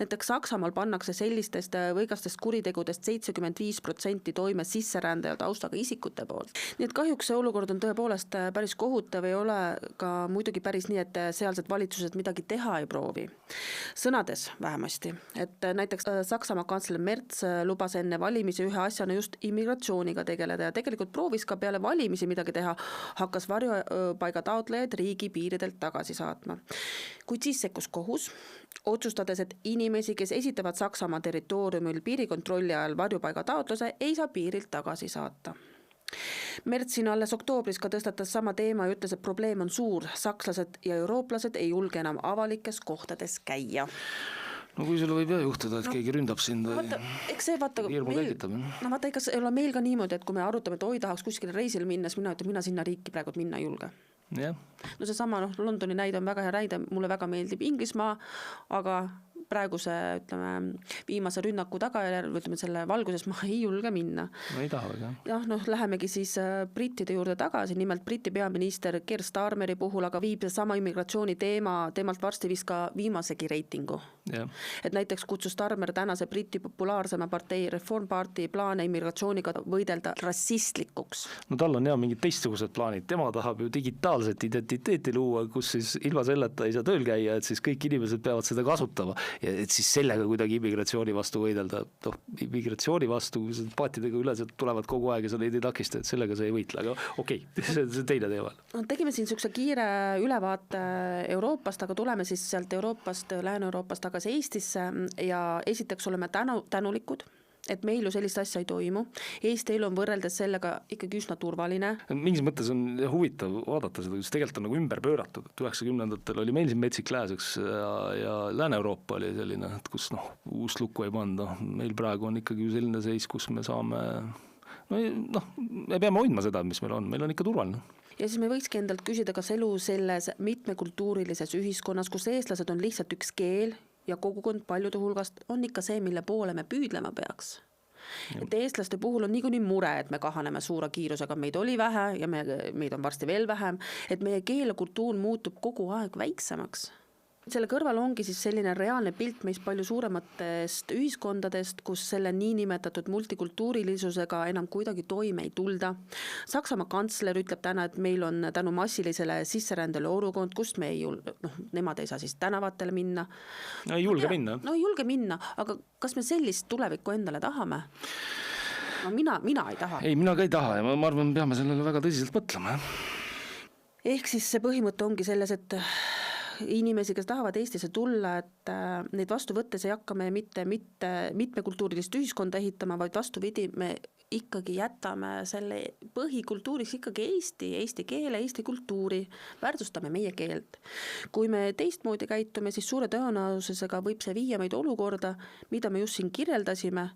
Näiteks Saksamaal pannakse sellistest võigastest kuritegudest 75% toime sisserändaja taustaga isikute poolt. Nii et kahjuks see olukord on tõepoolest päris kohutav, ei ole ka muidugi päris nii, et sealsed valitsused midagi teha ei proovi. Sõnades vähemasti, et näiteks Saksamaa kantsler Merz lubas enne valimisi ühe asjana just immigratsiooniga tegeleda ja tegelikult proovis ka peale valimisi midagi teha, hakkas varjupaiga taotlejaid riigi piiridelt tagasi saatma. Kuid siis sekkus kohus, otsustades, et inimesi, kes esitavad Saksamaa territooriumil piirikontrolli ajal varjupaiga taotluse, ei saa piirilt tagasi saata. Mertsin alles oktoobris ka tõstatas sama teema ja ütles, et probleem on suur. Sakslased ja eurooplased ei julge enam avalikes kohtades käia. No kui sulle võib juhtuda, et keegi ründab sind või eks see vaata, ega ei ole meil ka niimoodi, et kui me arutame, et tahaks kuskile reisile minna, siis mina sinna riiki praegu minna ei julge. Yeah. No see sama Londoni näide on väga hea näide, mulle väga meeldib Inglismaa, aga praeguse viimase rünnaku tagajärjel, selle valguses ma ei julge minna. No ei taha väga. Jah, lähemegi siis brittide juurde tagasi, nimelt Briti peaminister Keir Starmeri puhul, aga viib sama immigratsiooni teemalt varsti vist ka viimasegi reitingu. Yeah. Et näiteks kutsus Starmer tänase Briti populaarsema partei Reform Party plaane immigratsiooniga võidelda rassistlikuks. No tal on mingid teistsugused plaanid, tema tahab ju digitaalset identiteeti luua, kus siis ilma selleta ei saa tööl käia, et siis kõik inimesed peavad seda kasutama. Ja et siis sellega kuidagi immigratsiooni vastu võidelda. Immigratsiooni vastu, kui sa paatidega üle tulevad kogu aeg ja sa neid ei takista, et sellega sa ei võitle, aga okei, see teine teema. Tegime siin sükse kiire ülevaate Euroopast, aga tuleme siis sealt Euroopast, Lääne-Euroopast tagasi Eestisse ja esiteks oleme tänulikud, et meil ju sellist asja ei toimu. Eesti elu on võrreldes sellega ikkagi üsna turvaline. Mingis mõttes on huvitav vaadata seda, kus tegelikult on nagu ümber pööratud. 90-ndatel oli meil siin metsik lääseks ja Lääne-Euroopa oli selline, kus uust lukku ei panda. Meil praegu on ikkagi selline seis, kus me saame, me peame hoidma seda, mis meil on ikka turvaline. Ja siis me võikski endalt küsida, kas elu selles mitmekultuurilises ühiskonnas, kus eestlased on lihtsalt üks keel ja kogukond paljude hulgast on ikka see, mille poole me püüdlema peaks. Et eestlaste puhul on niikuinii mure, et me kahaneme suure kiirusega, meid oli vähe ja meid on varsti veel vähem, et meie keel ja kultuur muutub kogu aeg väiksemaks. Selle kõrval ongi siis selline reaalne pilt meis palju suurematest ühiskondadest, kus selle niinimetatud multikultuurilisusega enam kuidagi toime ei tulda. Saksamaa kantsler ütleb täna, et meil on tänu massilisele sisserändele olukord, kust me nemad ei saa siis tänavatele minna. No ei julge minna. No ei julge minna, aga kas me sellist tulevikku endale tahame? No mina ei taha. Ei, mina ka ei taha ja ma arvan, peame sellele väga tõsiselt mõtlema. Ehk siis see põhimõte ongi selles, et inimesi, kes tahavad Eestisse tulla, et neid vastu võttes ei hakka me mitte mitmekultuurilist ühiskonda ehitama, vaid vastupidi, me ikkagi jätame selle põhikultuuriks ikkagi Eesti keele, Eesti kultuuri, väärtustame meie keelt. Kui me teistmoodi käitume, siis suure tõenäosusega võib see viia meid olukorda, mida me just siin kirjeldasime,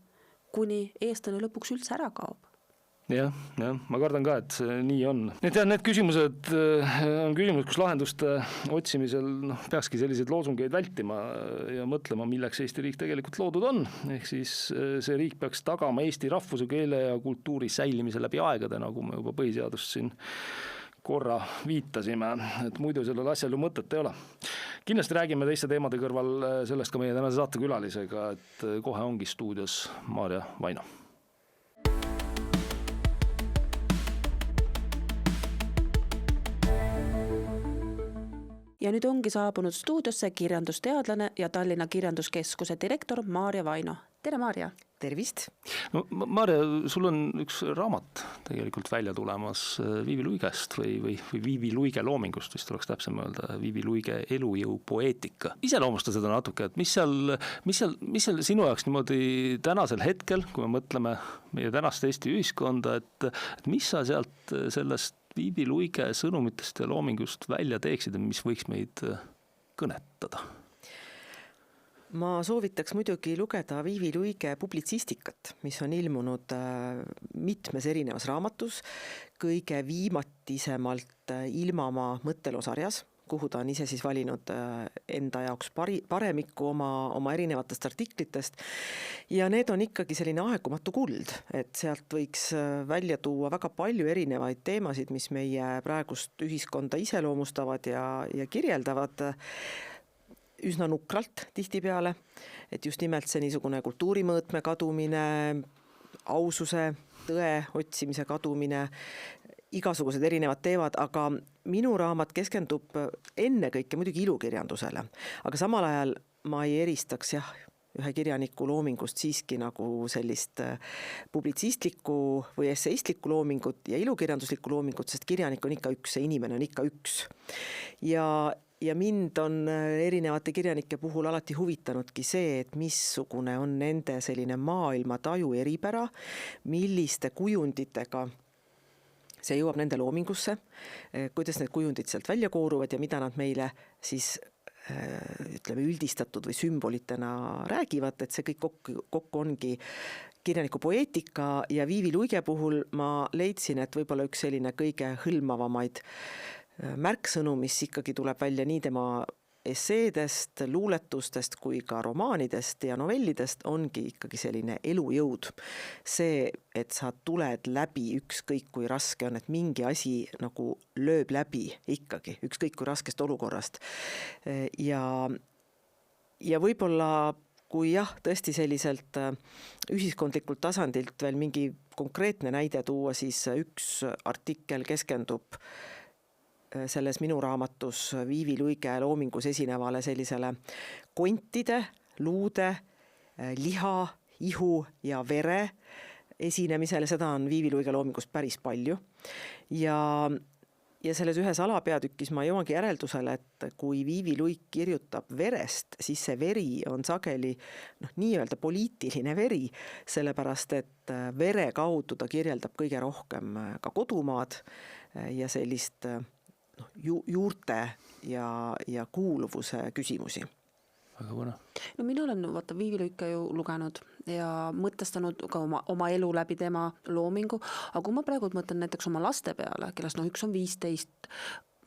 kuni eestlane lõpuks üldse ära kaob. Jah, ma kardan ka, et see nii on. Need küsimused on küsimus, kus lahenduste otsimisel peakski selliseid loosungeid vältima ja mõtlema, milleks Eesti riik tegelikult loodud on. Ehk siis see riik peaks tagama Eesti rahvuse, keele ja kultuuri säilimise läbi aegade, nagu me juba põhiseadust siin korra viitasime, et muidu sellel asjal ju mõtet ei ole. Kindlasti räägime teiste teemade kõrval sellest ka meie tänase saatekülalisega, et kohe ongi stuudios Maarja Vaino. Ja nüüd ongi saabunud stuudiosse kirjandusteadlane ja Tallinna Kirjanduskeskuse direktor Maarja Vaino. Tere, Maarja! tervist! No Maarja, sul on üks raamat tegelikult välja tulemas Viivi Luigest või Viivi Luige loomingust, vist oleks täpsem öelda, Viivi Luige elujõu poeetika. Iseloomusta seda natuke, et mis seal sinu jaoks niimoodi tänasel hetkel, kui me mõtleme meie tänast Eesti ühiskonda, et mis sa sealt sellest Viivi Luige sõnumitest ja loomingust välja teeksid ja mis võiks meid kõnetada? Ma soovitaks muidugi lugeda Viivi Luige publitsistikat, mis on ilmunud mitmes erinevas raamatus, kõige viimatisemalt Ilmamaa mõttelosarjas, kuhu ta on ise siis valinud enda jaoks paremikku oma erinevatest artiklitest. Ja need on ikkagi selline aegumatu kuld, et sealt võiks välja tuua väga palju erinevaid teemasid, mis meie praegust ühiskonda iseloomustavad ja kirjeldavad üsna nukralt tihtipeale, et just nimelt see niisugune kultuurimõõtme kadumine, aususe, tõe otsimise kadumine, igasugused erinevad teevad, aga minu raamat keskendub ennekõike muidugi ilukirjandusele, aga samal ajal ma ei eristaks ühe kirjaniku loomingust siiski nagu sellist publitsistlikku või esseistlikku loomingut ja ilukirjanduslikku loomingut, sest kirjanik on ikka üks, see inimene on ikka üks. Ja mind on erinevate kirjanike puhul alati huvitanudki see, et missugune on nende selline maailmataju eripära, milliste kujunditega see jõuab nende loomingusse, kuidas need kujundid sealt välja kooruvad ja mida nad meile siis ütleme üldistatud või sümbolitena räägivad, et see kõik kokku ongi kirjaniku poeetika ja Viivi Luige puhul ma leidsin, et võib-olla üks selline kõige hõlmavamaid märksõnu, mis ikkagi tuleb välja nii tema esseedest, luuletustest kui ka romaanidest ja novellidest, ongi ikkagi selline elujõud. See, et sa tuled läbi ükskõik kui raske on, et mingi asi nagu lööb läbi ikkagi, ükskõik kui raskest olukorrast. Ja võib-olla kui tõesti selliselt ühiskondlikult tasandilt veel mingi konkreetne näide tuua, siis üks artikkel keskendub selles minu raamatus Viivi Luige loomingus esinevale sellisele kontide, luude, liha, ihu ja vere esinemisele, seda on Viivi Luige loomingus päris palju. Ja selles ühes alapeatükis ma jõuangi järeldusele, et kui Viivi Luik kirjutab verest, siis see veri on sageli nii-öelda poliitiline veri, sellepärast et vere kaudu ta kirjeldab kõige rohkem ka kodumaad ja sellist juurte ja kuuluvuse küsimusi. Väga võna. No mina olen Viivi Luike ju lugenud ja mõtestanud ka oma elu läbi tema loomingu, aga kui ma praegu mõtlen näiteks oma laste peale, kellest üks on 15,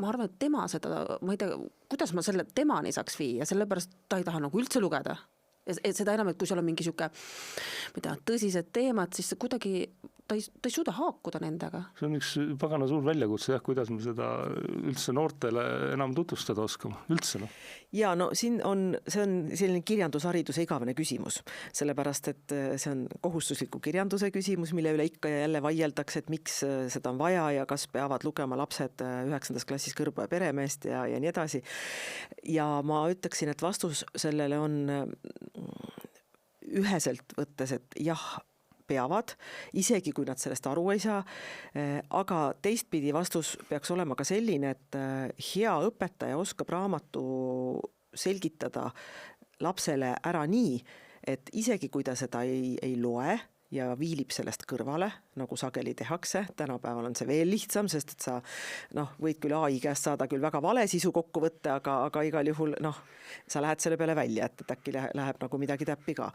ma arvan, et tema seda, ma ei tea, kuidas ma selle temani saaks viia, sellepärast ta ei taha nagu üldse lugeda. Ja seda enam, et kui seal on mingi siuke, tõsised teemad, siis kuidagi ta ei suuda haakuda nendega. See on üks pagana suur väljakutse, kuidas me seda üldse noortele enam tutvustada oskama, üldse. Ja see on selline kirjandushariduse igavene küsimus, sellepärast, et see on kohustusliku kirjanduse küsimus, mille üle ikka ja jälle vaieldakse, et miks seda on vaja ja kas peavad lugema lapsed 9. klassis Kõrbo ja peremeest ja nii edasi. Ja ma ütleksin, et vastus sellele on üheselt võttes, et peavad, isegi kui nad sellest aru ei saa, aga teistpidi vastus peaks olema ka selline, et hea õpetaja oskab raamatu selgitada lapsele ära nii, et isegi kui ta seda ei loe ja viilib sellest kõrvale, nagu sageli tehakse, tänapäeval on see veel lihtsam, sest et sa võid küll AI käest saada küll väga vale sisu kokku võtta, aga igal juhul sa lähed selle peale välja, et äkki läheb nagu midagi täppi ka.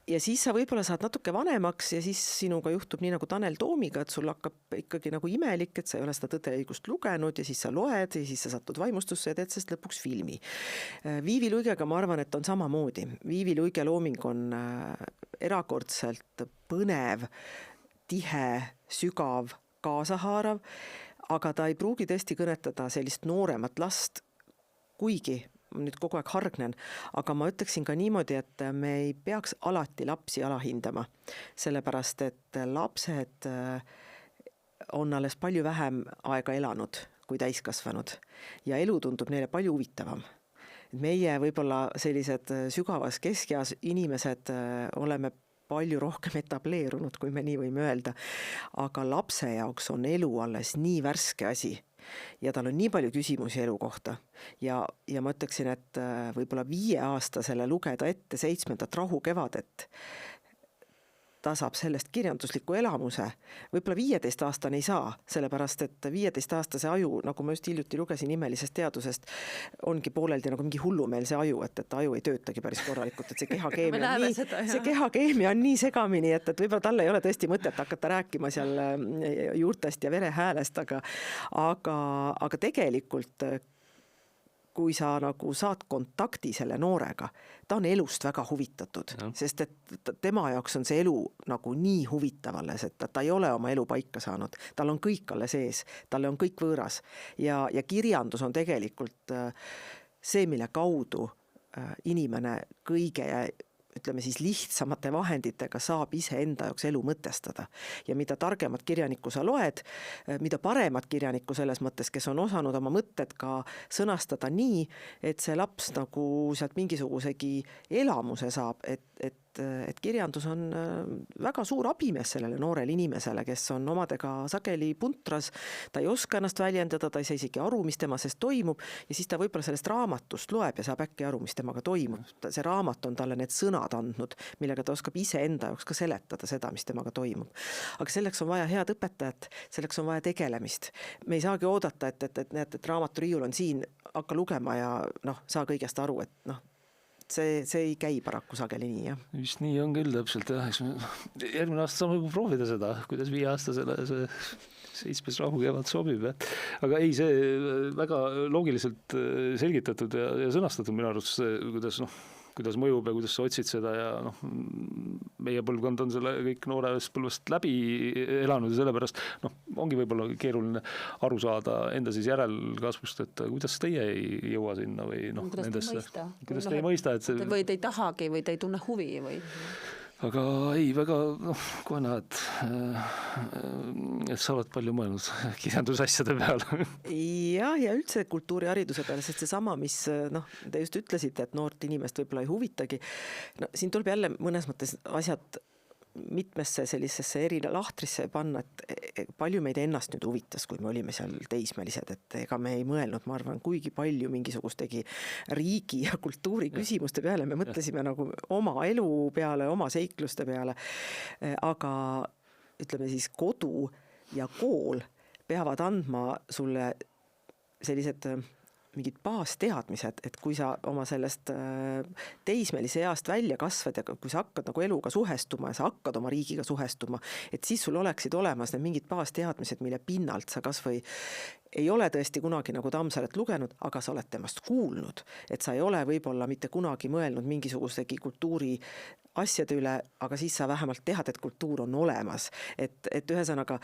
Ja siis sa võib-olla saad natuke vanemaks ja siis sinuga juhtub nii nagu Tanel Toomiga, et sul hakkab ikkagi nagu imelik, et sa ei ole seda Tõde ja õigust lugenud ja siis sa loed ja siis sa satud vaimustusse ja teed sellest lõpuks filmi. Viivi Luigega ma arvan, et on samamoodi. Viivi Luige looming on erakordselt põnev, tihe, sügav, kaasahaarav, aga ta ei pruugi tõesti kõnetada sellist nooremat last, kuigi nüüd kogu aeg hargnen, aga ma ütleksin ka niimoodi, et me ei peaks alati lapsi alahindama, sellepärast et lapsed on alles palju vähem aega elanud kui täiskasvanud ja elu tundub neile palju huvitavam. meie võib-olla sellised sügavas keskeas inimesed oleme palju rohkem etableerunud, kui me nii võime öelda. Aga lapse jaoks on elu alles nii värske asi ja tal on nii palju küsimusi elu kohta. Ja ma ütleksin, et võib-olla 5-aastasele lugeda ette 7. rahukevadet, ta saab sellest kirjandusliku elamuse. Võib-olla 15-aastane ei saa, sellepärast et 15-aastase aju, nagu ma just hiljuti lugesin Imelisest teadusest, ongi pooleldi nagu mingi hullumeelse aju, et aju ei töötagi päris korralikult, et see kehakeemia on nii segamini, et võib-olla talle ei ole tõesti mõtet hakata rääkima seal juurtest ja verehäälest, aga tegelikult kui sa nagu saad kontakti selle noorega, ta on elust väga huvitatud, sest et tema jaoks on see elu nagu nii huvitav alles, et ta ei ole oma elu paika saanud, tal on kõik alles ees, talle on kõik võõras ja kirjandus on tegelikult see, mille kaudu inimene kõige ütleme siis lihtsamate vahenditega saab ise enda jaoks elu mõtestada. Ja mida targemat kirjanikku sa loed, mida paremat kirjanikku selles mõttes, kes on osanud oma mõtted ka sõnastada nii, et see laps nagu sealt mingisugusegi elamuse saab, et kirjandus on väga suur abimees sellele noorele inimesele, kes on omadega sageli puntras, ta ei oska ennast väljendada, ta ei saa isegi aru, mis tema sees toimub ja siis ta võib-olla sellest raamatust loeb ja saab äkki aru, mis temaga toimub. See raamat on talle need sõnad andnud, millega ta oskab ise enda jaoks ka seletada seda, mis temaga toimub. Aga selleks on vaja head õpetajat, selleks on vaja tegelemist. Me ei saagi oodata, et raamaturiiul on siin, hakka lugema ja saa kõigest aru, et see ei käi paraku sageli nii, jah. Vist nii on küll täpselt, jah. Järgmine aasta saame juba proovida seda, kuidas 5-aastasele see 7. rahukevad sobib. Ja. Aga ei, see väga loogiliselt selgitatud ja sõnastatud minu arust see, kuidas mõjub ja kuidas sa otsid seda ja meie põlvkond on selle kõik noorest põlvest läbi elanud ja sellepärast ongi võib-olla keeruline aru saada enda siis järelkasvust, et kuidas teie ei jõua sinna või kuidas te ei mõista, et see... või te ei tahagi või te ei tunne huvi või... Aga ei, väga, kohe näed, et sa oled palju mõelnud kirjandusasjade peale. Ja üldse kultuurihariduse peale, sest see sama, mis te just ütlesite, et noort inimest võib-olla ei huvitagi. Siin tuleb jälle mõnes mõttes asjad mitmesse sellisesse eri lahtrisse panna, et palju meid ennast nüüd huvitas, kui me olime seal teismelised, et ega me ei mõelnud, ma arvan, kuigi palju mingisugustegi riigi ja kultuuri küsimuste peale, me mõtlesime nagu oma elu peale, oma seikluste peale, aga ütleme siis kodu ja kool peavad andma sulle sellised mingid baasteadmised, et kui sa oma sellest teismelise east välja kasvad ja kui sa hakkad nagu eluga suhestuma ja sa hakkad oma riigiga suhestuma, et siis sul oleksid olemas need mingid baasteadmised, mille pinnalt sa kas või ei ole tõesti kunagi nagu Tammsaret lugenud, aga sa oled temast kuulnud, et sa ei ole võib-olla mitte kunagi mõelnud mingisugusegi kultuuri asjade üle, aga siis sa vähemalt tead, et kultuur on olemas, et ühesõnaga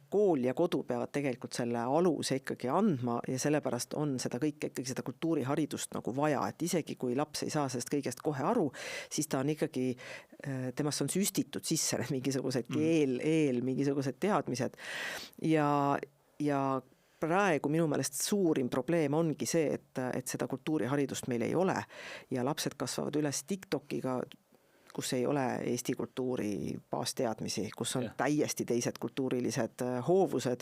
kool ja kodu peavad tegelikult selle aluse ikkagi andma ja sellepärast on seda kõike, ikkagi seda kultuuriharidust nagu vaja, et isegi kui laps ei saa sellest kõigest kohe aru, siis ta on ikkagi, temast on süstitud sisse need mingisugused mingisugused teadmised ja praegu minu meelest suurim probleem ongi see, et seda kultuuriharidust meil ei ole ja lapsed kasvavad üles TikTokiga, kus ei ole Eesti kultuuri baasteadmisi, kus on täiesti teised kultuurilised hoovused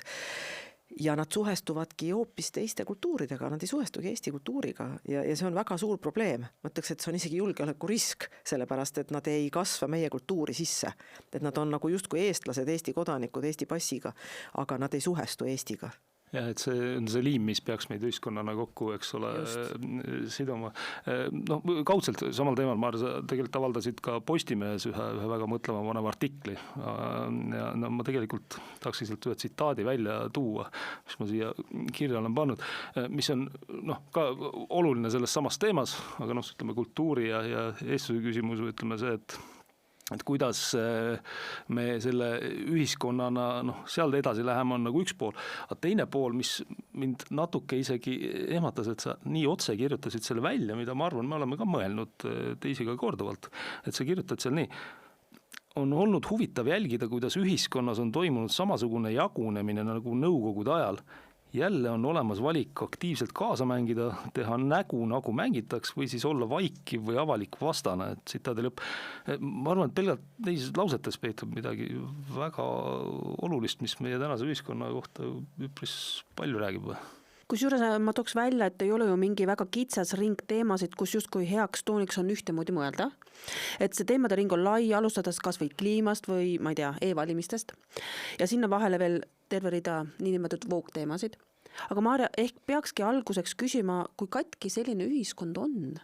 ja nad suhestuvadki hoopis teiste kultuuridega, nad ei suhestugi Eesti kultuuriga ja see on väga suur probleem. Ma ütleks, et see on isegi julgeolekurisk, sellepärast, et nad ei kasva meie kultuuri sisse. Et nad on nagu justkui eestlased, Eesti kodanikud, Eesti passiga, aga nad ei suhestu Eestiga. Jah, et see on see liim, mis peaks meid ühiskonnana kokku, eks ole, siduma. Kaudselt samal teemal, ma tegelikult avaldasid ka Postimehes ühe väga mõtlema paneva artikli ja ma tegelikult tahaks sealt ühe tsitaadi välja tuua, mis ma siia kirja olen pannud, mis on ka oluline selles samas teemas, aga ütleme kultuuri ja eestluse küsimus, ütleme see, et kuidas me selle ühiskonnana seal edasi läheme on nagu üks pool. Aga teine pool, mis mind natuke isegi ehmatas, et sa nii otse kirjutasid selle välja, mida ma arvan, me oleme ka mõelnud teisiga korduvalt, et sa kirjutad seal nii. On olnud huvitav jälgida, kuidas ühiskonnas on toimunud samasugune jagunemine nagu nõukogude ajal jälle on olemas valik aktiivselt kaasa mängida, teha nägu, nagu mängitaks, või siis olla vaikiv või avalik vastane, et tsitaadi lõpp. Ma arvan, et pelgalt neis lausetes peitub midagi väga olulist, mis meie tänase ühiskonna kohta üpris palju räägib. Kusjuures ma tooks välja, et ei ole ju mingi väga kitsas ring teemasid, kus justkui heaks tooniks on ühtemoodi mõelda. Et see teemade ring on lai, alustades kas või kliimast või ma ei tea, e-valimistest. Ja sinna vahele veel terve rida niinimetatud voogteemasid. Aga Maarja, ehk peakski alguseks küsima, kui katki selline ühiskond on?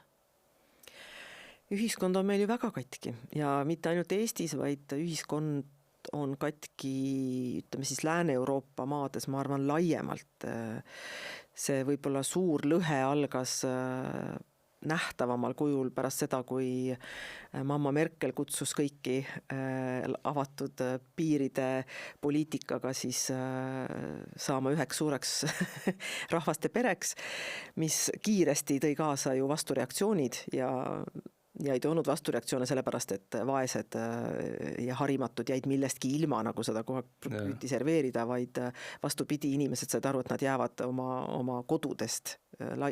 Ühiskond on meil ju väga katki ja mitte ainult Eestis, vaid ühiskond on katki, ütleme siis Lääne-Euroopa maades, ma arvan laiemalt. See võib-olla suur lõhe algas nähtavamal kujul pärast seda, kui mamma Merkel kutsus kõiki avatud piiride poliitikaga siis saama üheks suureks rahvaste pereks, mis kiiresti tõi kaasa ju vastureaktsioonid ja ei toonud vastureaktsioone sellepärast, et vaesed ja harimatud jäid millestki ilma, nagu seda kogu aeg püüti serveerida, vaid vastupidi, inimesed said aru, et nad jäävad oma kodudest,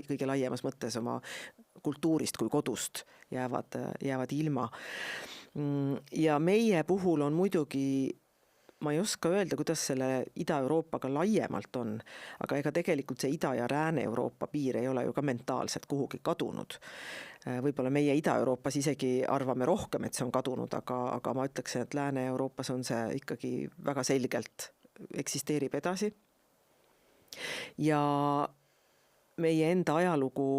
kõige laiemas mõttes oma kultuurist kui kodust jäävad ilma. Ja meie puhul on muidugi, ma ei oska öelda, kuidas selle Ida-Euroopaga laiemalt on, aga ega tegelikult see Ida- ja Lääne-Euroopa piir ei ole ju ka mentaalselt kuhugi kadunud. Võib-olla meie Ida-Euroopas isegi arvame rohkem, et see on kadunud, aga ma ütleksin, et Lääne-Euroopas on see ikkagi väga selgelt eksisteerib edasi. Ja meie enda ajalugu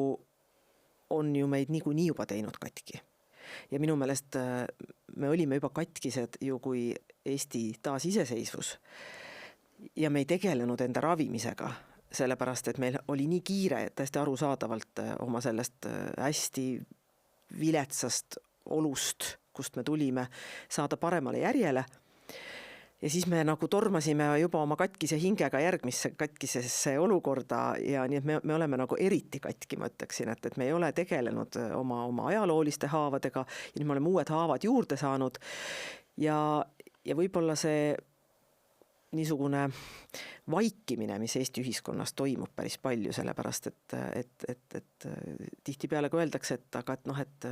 on ju meid niikuinii juba teinud katki. Ja minu meelest me olime juba katkised ju, kui Eesti taasiseseisvus ja me ei tegelenud enda ravimisega, sellepärast, et meil oli nii kiire, täiesti arusaadavalt oma sellest hästi viletsast olust, kust me tulime, saada paremale järjele. Ja siis me nagu tormasime juba oma katkise hingega järgmisse katkisesse olukorda ja nii, et me oleme nagu eriti katki, ma ütleksin, et me ei ole tegelenud oma ajalooliste haavadega ja nüüd me oleme uued haavad juurde saanud ja võib-olla see niisugune vaikimine, mis Eesti ühiskonnas toimub päris palju, sellepärast, et tihtipeale kui öeldakse, et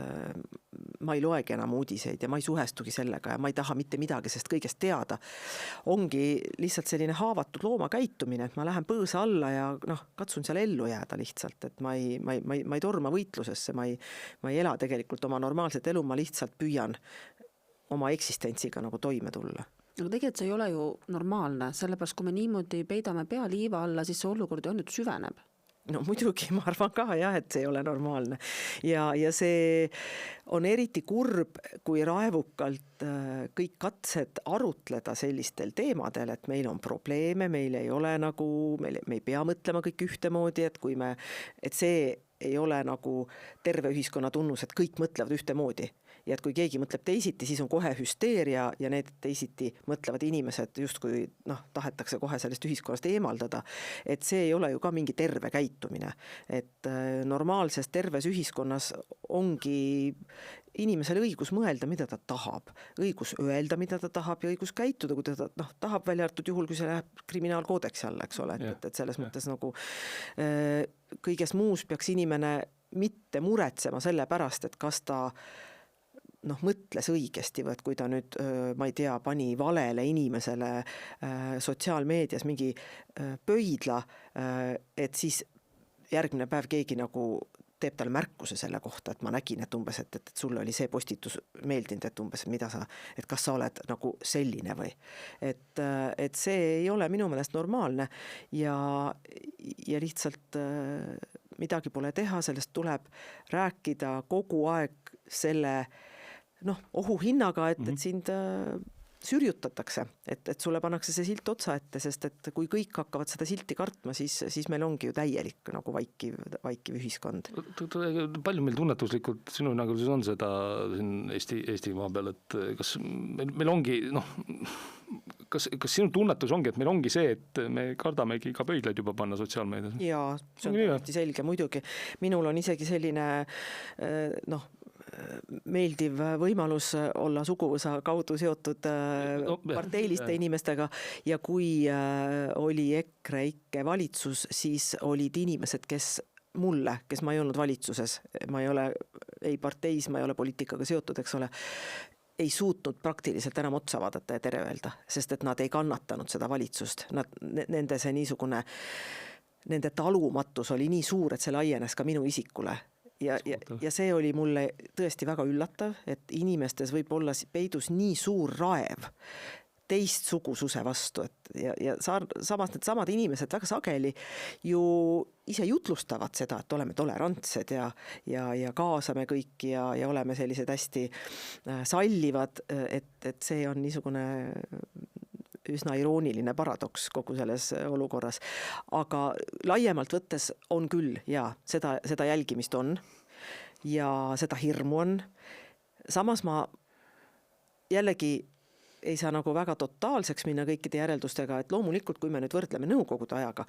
ma ei loegi enam uudiseid ja ma ei suhestugi sellega ja ma ei taha mitte midagi sest kõigest teada, ongi lihtsalt selline haavatud looma käitumine, et ma lähen põõsa alla ja katsun seal ellu jääda lihtsalt, et ma ei torma võitlusesse, ma ei ela tegelikult oma normaalset elu, ma lihtsalt püüan oma eksistentsiga nagu toime tulla. Aga tegelikult see ei ole ju normaalne, sellepärast kui me niimoodi peidame pea liiva alla, siis see olukord ainult süveneb. No muidugi, ma arvan ka jah, et see ei ole normaalne. Ja see on eriti kurb, kui raevukalt kõik katsed arutleda sellistel teemadel, et meil on probleeme, meil ei ole nagu, me ei pea mõtlema kõik ühtemoodi, et see ei ole nagu terve ühiskonna tunnus, et kõik mõtlevad ühtemoodi. Ja et kui keegi mõtleb teisiti, siis on kohe hüsteeria ja need teisiti mõtlevad inimesed justkui tahetakse kohe sellest ühiskonnast eemaldada. Et see ei ole ju ka mingi terve käitumine. Et normaalses terves ühiskonnas ongi inimesel õigus mõelda, mida ta tahab, õigus öelda, mida ta tahab ja õigus käituda, kui ta tahab, välja arvatud juhul, kui see läheb kriminaalkoodeksi alla, eks ole, et selles mõttes nagu kõiges muus peaks inimene mitte muretsema selle pärast, et kas ta mõtles õigesti, või et kui ta nüüd, ma ei tea, pani valele inimesele sotsiaalmeedias mingi pöidla, et siis järgmine päev keegi nagu teeb talle märkuse selle kohta, et ma nägin, et umbes, et sulle oli see postitus meeldinud, et umbes, et kas sa oled nagu selline või. Et see ei ole minu meelest normaalne ja lihtsalt midagi pole teha, sellest tuleb rääkida kogu aeg selle ohuhinnaga, et sind sürjutatakse, et sulle pannakse see silt otsa ette, sest et kui kõik hakkavad seda silti kartma, siis meil ongi ju täielik nagu vaikiv ühiskond. Palju meil tunnetuslikult sinu hinnangul on seda siin Eesti maa peal, et kas meil ongi, kas sinu tunnetus ongi, et meil ongi see, et me kardamegi ka pöidlaid juba panna sotsiaalmeedias? Jaa, see on täiesti selge muidugi. Minul on isegi selline meeldiv võimalus olla suguvõsa kaudu seotud parteiliste inimestega ja kui oli EKREIKE valitsus, siis olid inimesed, kes ma ei olnud valitsuses, ma ei ole ei parteis, ma ei ole poliitikaga seotud, eks ole, ei suutnud praktiliselt enam otsa vaadata ja tere öelda, sest et nad ei kannatanud seda valitsust. Nende see niisugune, nende talumatus oli nii suur, et see laienes ka minu isikule. Ja see oli mulle tõesti väga üllatav, et inimestes võib olla peidus nii suur raev teist sugususe vastu, ja samas need samad inimesed väga sageli ju ise jutlustavad seda, et oleme tolerantsed ja kaasame kõiki ja oleme sellised hästi sallivad, et see on niisugune üsna irooniline paradoks kogu selles olukorras. Aga laiemalt võttes on küll, seda jälgimist on ja seda hirmu on. Samas ma jällegi ei saa nagu väga totaalseks minna kõikide järeldustega, et loomulikult, kui me nüüd võrdleme nõukogude ajaga,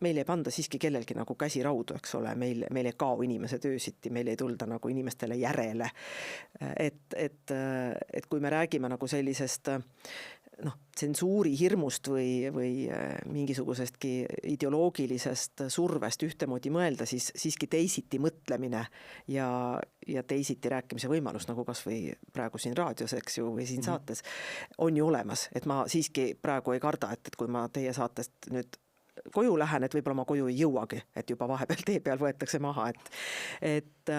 meil ei panda siiski kellelgi nagu käsi raudu, eks ole, meil ei kao inimesed öösiti, meil ei tulda nagu inimestele järele. Et kui me räägime nagu sellisest tsensuuri hirmust või mingisugusestki ideoloogilisest survest ühtemoodi mõelda, siis siiski teisiti mõtlemine ja teisiti rääkimise võimalus, nagu kas või praegu siin raadios, eks ju, või siin saates, on ju olemas. Et ma siiski praegu ei karda, et kui ma teie saatest nüüd koju lähen, et võib-olla ma koju ei jõuagi, et juba vahepeal tee peal võetakse maha, et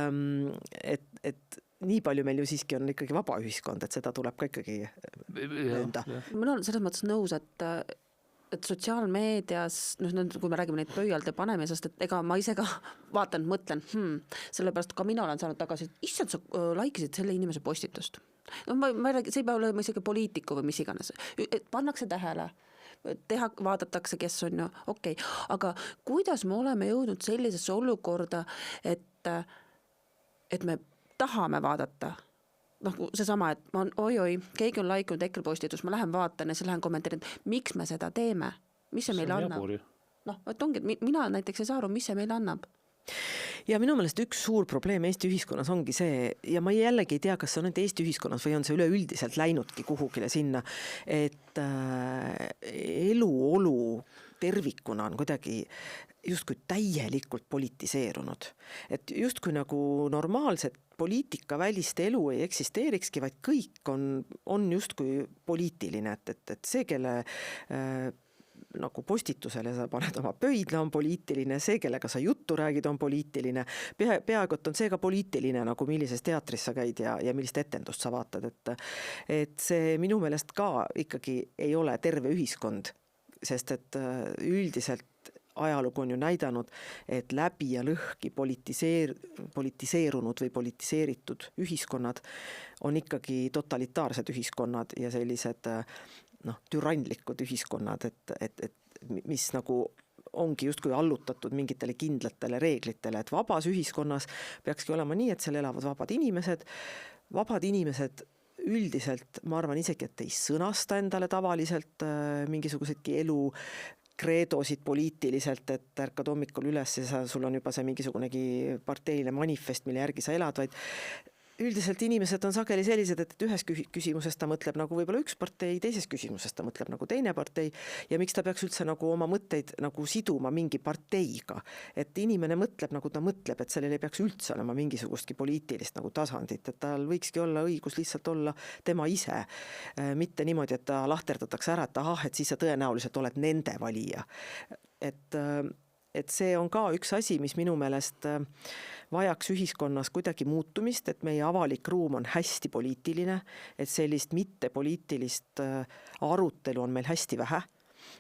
nii palju meil ju siiski on ikkagi vaba ühiskond, et seda tuleb ka ikkagi möönda. Ma olen selles mõttes nõus, et sotsiaalmeedias, kui me räägime neid pöialde panemisest, et ega ma ise ka vaatan, mõtlen, sellepärast ka mina olen saanud tagasi, et issand, sa laikisid selle inimese postitust. Ma ei räägi, see ei pea olema isegi poliitiku või mis iganes. Pannakse tähele, vaadatakse, kes on ju, okei. Aga kuidas me oleme jõudnud sellisesse olukorda, et me tahame vaadata, seesama, et ma oi, keegi on laikinud EKRE postitus, ma lähen vaatan ja siis lähen kommenteerin, miks me seda teeme, mis see meile annab. Et ongi, mina näiteks ei saa aru, mis see meile annab. Ja minu meelest üks suur probleem Eesti ühiskonnas ongi see, ja ma jällegi ei tea, kas see on Eesti ühiskonnas või on see üleüldiselt läinudki kuhugile sinna, et eluolu tervikuna on kuidagi justkui täielikult politiseerunud. Et justkui nagu normaalset poliitika välist elu ei eksisteerikski, vaid kõik on justkui poliitiline, et see, kelle nagu postitusele sa paned oma pöidla, on poliitiline, see, kellega sa juttu räägid, on poliitiline, peaaegu on see ka poliitiline, nagu millises teatris sa käid ja millist etendust sa vaatad, et see minu meelest ka ikkagi ei ole terve ühiskond, sest et üldiselt ajalugu on ju näidanud, et läbi ja lõhki politiseerunud või politiseeritud ühiskonnad on ikkagi totalitaarsed ühiskonnad ja sellised türanlikud ühiskonnad, et mis nagu ongi justkui allutatud mingitele kindlatele reeglitele, et vabas ühiskonnas peakski olema nii, et seal elavad vabad inimesed üldiselt, ma arvan isegi, et ei sõnasta endale tavaliselt mingisuguseidki elu kreedosid poliitiliselt, et ärkad hommikul üles ja sul on juba see mingisugunegi parteiline manifest, mille järgi sa elad, vaid üldiselt inimesed on sageli sellised, et ühes küsimuses ta mõtleb nagu võib-olla üks partei, teises küsimuses ta mõtleb nagu teine partei ja miks ta peaks üldse nagu oma mõtteid nagu siduma mingi parteiga. Et inimene mõtleb nagu ta mõtleb, et sellel ei peaks üldse olema mingisugustki poliitilist nagu tasandit, et tal võikski olla õigus lihtsalt olla tema ise. Mitte niimoodi, et ta lahterdatakse ära, et siis sa tõenäoliselt oled nende valija. Et see on ka üks asi, mis minu meelest vajaks ühiskonnas kuidagi muutumist, et meie avalik ruum on hästi poliitiline, et sellist mittepoliitilist arutelu on meil hästi vähe,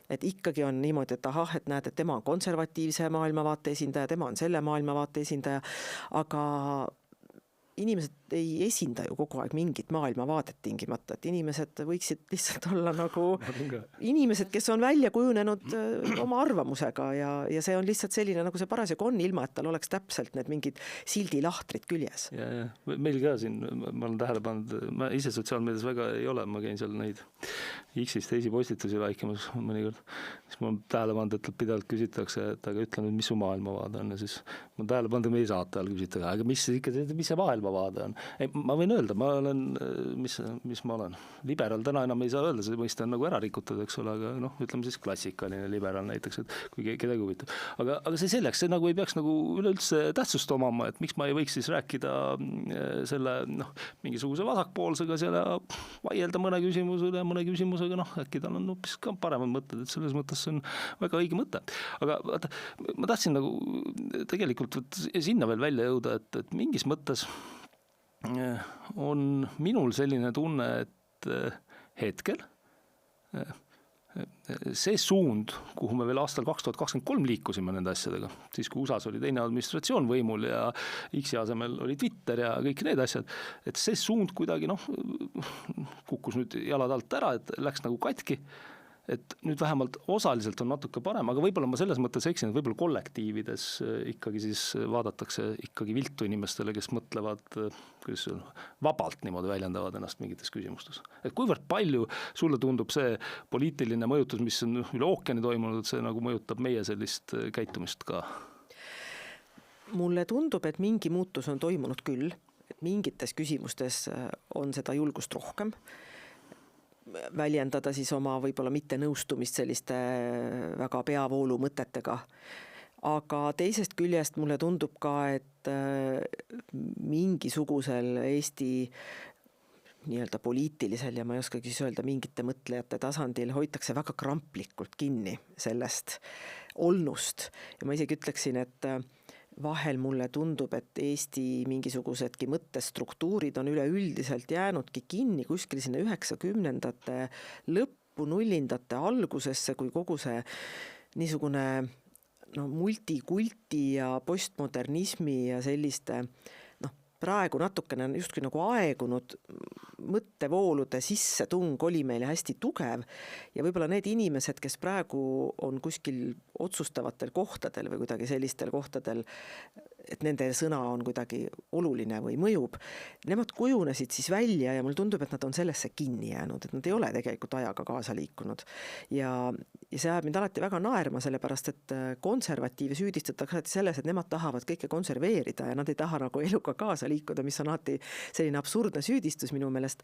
et ikkagi on niimoodi, et näed, et tema on konservatiivse maailmavaate esindaja, tema on selle maailmavaate esindaja, aga inimesed ei esinda ju kogu aeg mingit maailmavaadet tingimata, et inimesed võiksid lihtsalt olla nagu inimesed, kes on välja kujunenud oma arvamusega ja see on lihtsalt selline, nagu see parasjagu on, ilma et tal oleks täpselt need mingid sildilahtrid küljes. Ja. Meil ka siin, ma olen tähele pannud, ma ise sotsiaalmeedias väga ei ole, ma käin seal neid X-is teisi postitusi laikimas mõnikord, siis ma olen tähele pannud, et pidevalt küsitakse, et aga ütle nüüd, mis su maailmavaade on ja siis ma olen tähele pannud, et meie saate all küsitakse, aga mis see maailmavaade maailmavaade on. Ma võin öelda, ma olen, mis ma olen, liberaal täna enam ei saa öelda, see mõiste on nagu ära rikutud, eks ole, aga noh, ütleme siis klassikaline liberaal näiteks, et kui kedagi huvitab. Aga see selleks, see nagu ei peaks nagu üleüldse tähtsust omama, et miks ma ei võiks siis rääkida selle mingisuguse vasakpoolsega seal ja vaielda mõne küsimusega, äkki tal on hoopis ka paremad mõtted, et selles mõttes see on väga õige mõte. Aga vaata, ma tahtsin nagu tegelikult sinna veel välja jõuda, et mingis mõttes on minul selline tunne, et hetkel see suund, kuhu me veel aastal 2023 liikusime nende asjadega, siis kui USAs oli teine administratsioon võimul ja X-i asemel oli Twitter ja kõik need asjad, et see suund kuidagi kukkus nüüd jalad alt ära, et läks nagu katki, et nüüd vähemalt osaliselt on natuke parem, aga võib-olla ma selles mõttes eksin, et võib-olla kollektiivides ikkagi siis vaadatakse ikkagi viltu inimestele, kes mõtlevad, kuidas vabalt niimoodi väljendavad ennast mingites küsimustes. Et kuivõrd palju sulle tundub see poliitiline mõjutus, mis on üle ookeani toimunud, et see nagu mõjutab meie sellist käitumist ka? Mulle tundub, et mingi muutus on toimunud küll, et mingites küsimustes on seda julgust rohkem, väljendada siis oma võib-olla mitte nõustumist selliste väga peavoolu mõtetega. Aga teisest küljest mulle tundub ka, et mingisugusel Eesti nii-öelda poliitilisel ja ma ei oskagi siis öelda mingite mõtlejate tasandil hoitakse väga kramplikult kinni sellest olnust. Ja ma isegi ütleksin, et vahel mulle tundub, et Eesti mingisugusedki mõttestruktuurid on üleüldiselt jäänudki kinni kuskil sinna 90ndate lõppu, 0ndate algusesse, kui kogu see niisugune multikulti ja postmodernismi ja selliste praegu natukene justkui nagu aegunud mõttevoolude sissetung oli meile hästi tugev ja võib-olla need inimesed, kes praegu on kuskil otsustavatel kohtadel või kuidagi sellistel kohtadel, et nende sõna on kuidagi oluline või mõjub, nemad kujunesid siis välja ja mulle tundub, et nad on sellesse kinni jäänud, et nad ei ole tegelikult ajaga kaasa liikunud. Ja see ajab mind alati väga naerma, sellepärast, et konservatiive süüdistatakse selles, et nemad tahavad kõike konserveerida ja nad ei taha nagu eluga kaasa liikuda, mis on alati selline absurdne süüdistus minu meelest.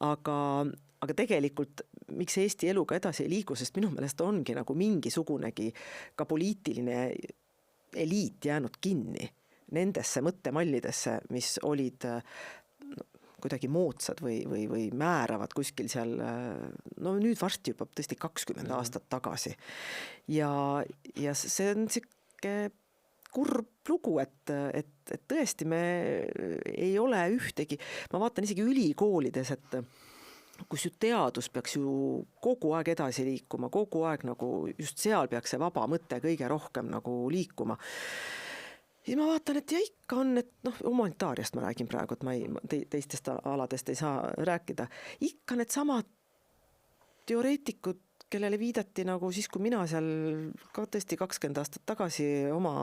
Aga tegelikult, miks Eesti eluga edasi ei liigu, sest minu meelest ongi nagu mingisugunegi ka poliitiline eliit jäänud kinni nendesse mõttemallidesse, mis olid kuidagi moodsad või määravad kuskil seal, nüüd varsti juba tõesti 20 aastat tagasi. Ja see on siuke kurb lugu, et tõesti me ei ole ühtegi, ma vaatan isegi ülikoolides, et kus ju teadus peaks ju kogu aeg edasi liikuma, kogu aeg nagu just seal peaks see vaba mõte kõige rohkem nagu liikuma. Siis ma vaatan, et ja ikka on, et humanitaariast ma räägin praegu, et ma teistest aladest ei saa rääkida. Ikka need samad teoreetikud, kellele viidati nagu siis, kui mina seal ka tõesti 20 aastat tagasi oma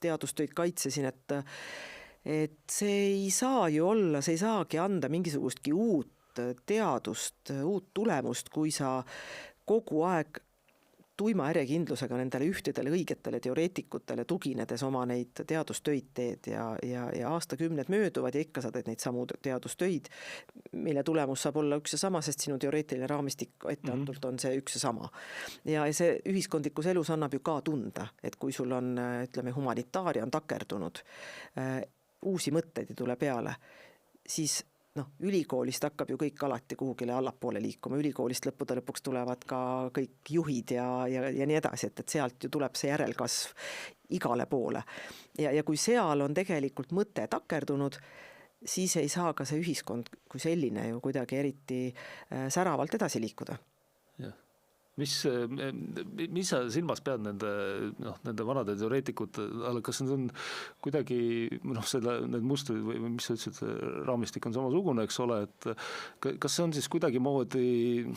teadustöid kaitsesin, et see ei saa ju olla, see ei saagi anda mingisugustki uut teadust, uut tulemust, kui sa kogu aeg tuima järjekindlusega nendele ühtedele õigetele teoreetikutele tuginedes oma neid teadustöid teed ja aastakümned mööduvad ja ikka sa teed neid samu teadustöid, mille tulemus saab olla üks ja sama, sest sinu teoreetiline raamistik etteantult on see üks ja sama. Ja see ühiskondlikus elus annab ju ka tunda, et kui sul on, ütleme, humanitaaria on takerdunud, uusi mõtteid ei tule peale, siis ülikoolist hakkab ju kõik alati kuhugile allapoole liikuma, ülikoolist lõppude lõpuks tulevad ka kõik juhid ja nii edasi, et sealt ju tuleb see järelkasv igale poole. Ja kui seal on tegelikult mõte takerdunud, siis ei saa ka see ühiskond kui selline ju kuidagi eriti säravalt edasi liikuda. Mis sa silmas pead nende vanade teoreetikute, kas need on kuidagi need mustrid või mis sa ütlesid, raamistik on samasugune, eks ole, et kas see on siis kuidagi moodi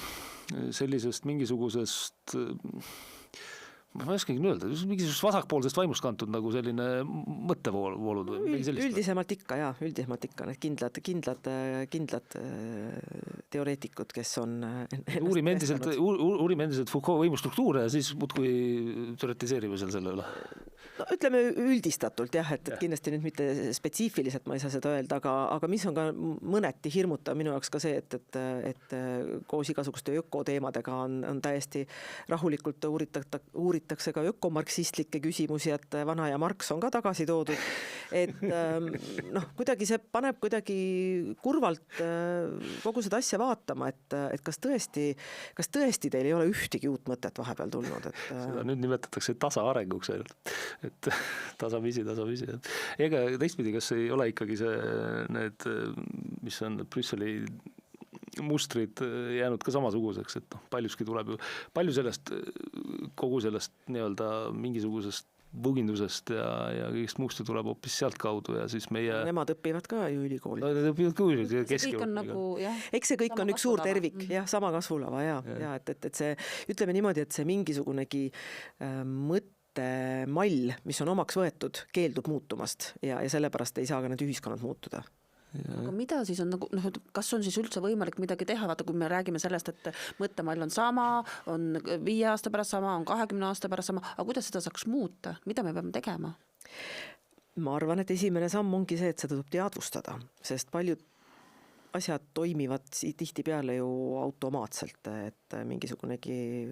sellisest mingisugusest, ma ei oskagi öelda, mingisugust vasakpoolsest vaimust kantud nagu selline mõttevoolud või midagi sellist? Üldisemalt ikka, need kindlad teoreetikud, kes on uurime endiselt Foucault võimustruktuure ja siis muudkui teoretiseerime selle üle. no ütleme üldistatult jah, et kindlasti nüüd mitte spetsiifiliselt ma ei saa seda öelda, aga mis on ka mõneti hirmutav minu jaoks ka see, et koos igasuguste ökoteemadega on täiesti rahulikult uuritakse ka ökomarksistlikke küsimusi, et vana ja Marx on ka tagasi toodud. Et kuidagi see paneb kuidagi kurvalt kogu seda asja vaatama, et kas tõesti teil ei ole ühtegi uut mõtet vahepeal tulnud. Seda nüüd nimetatakse tasaarenguks ainult. Et tasapisi. Ega teistpidi, kas ei ole ikkagi need, mis on Brüsseli mustrid jäänud ka samasuguseks, et paljuski tuleb ju, palju sellest, kogu sellest nii-öelda mingisugusest võgindusest ja kõigist muust tuleb hoopis sealt kaudu ja siis meie... Nemad õpivad ka ju ülikooli. Nad õpivad ka ülikooli. Eks see kõik on üks suur tervik, jah, sama kasvulava, ja et see, ütleme niimoodi, et see mingisugunegi mõttemall, mis on omaks võetud, keeldub muutumast ja sellepärast ei saa ka need ühiskonnad muutuda. Aga mida siis on, kas on siis üldse võimalik midagi teha, vaata kui me räägime sellest, et mõttemall on sama, on 5 aasta pärast sama, on 20 aasta pärast sama, aga kuidas seda saaks muuta, mida me peame tegema? Ma arvan, et esimene samm ongi see, et seda tuleb teadvustada, sest paljud asjad toimivad tihtipeale ju automaatselt, et mingisugunegi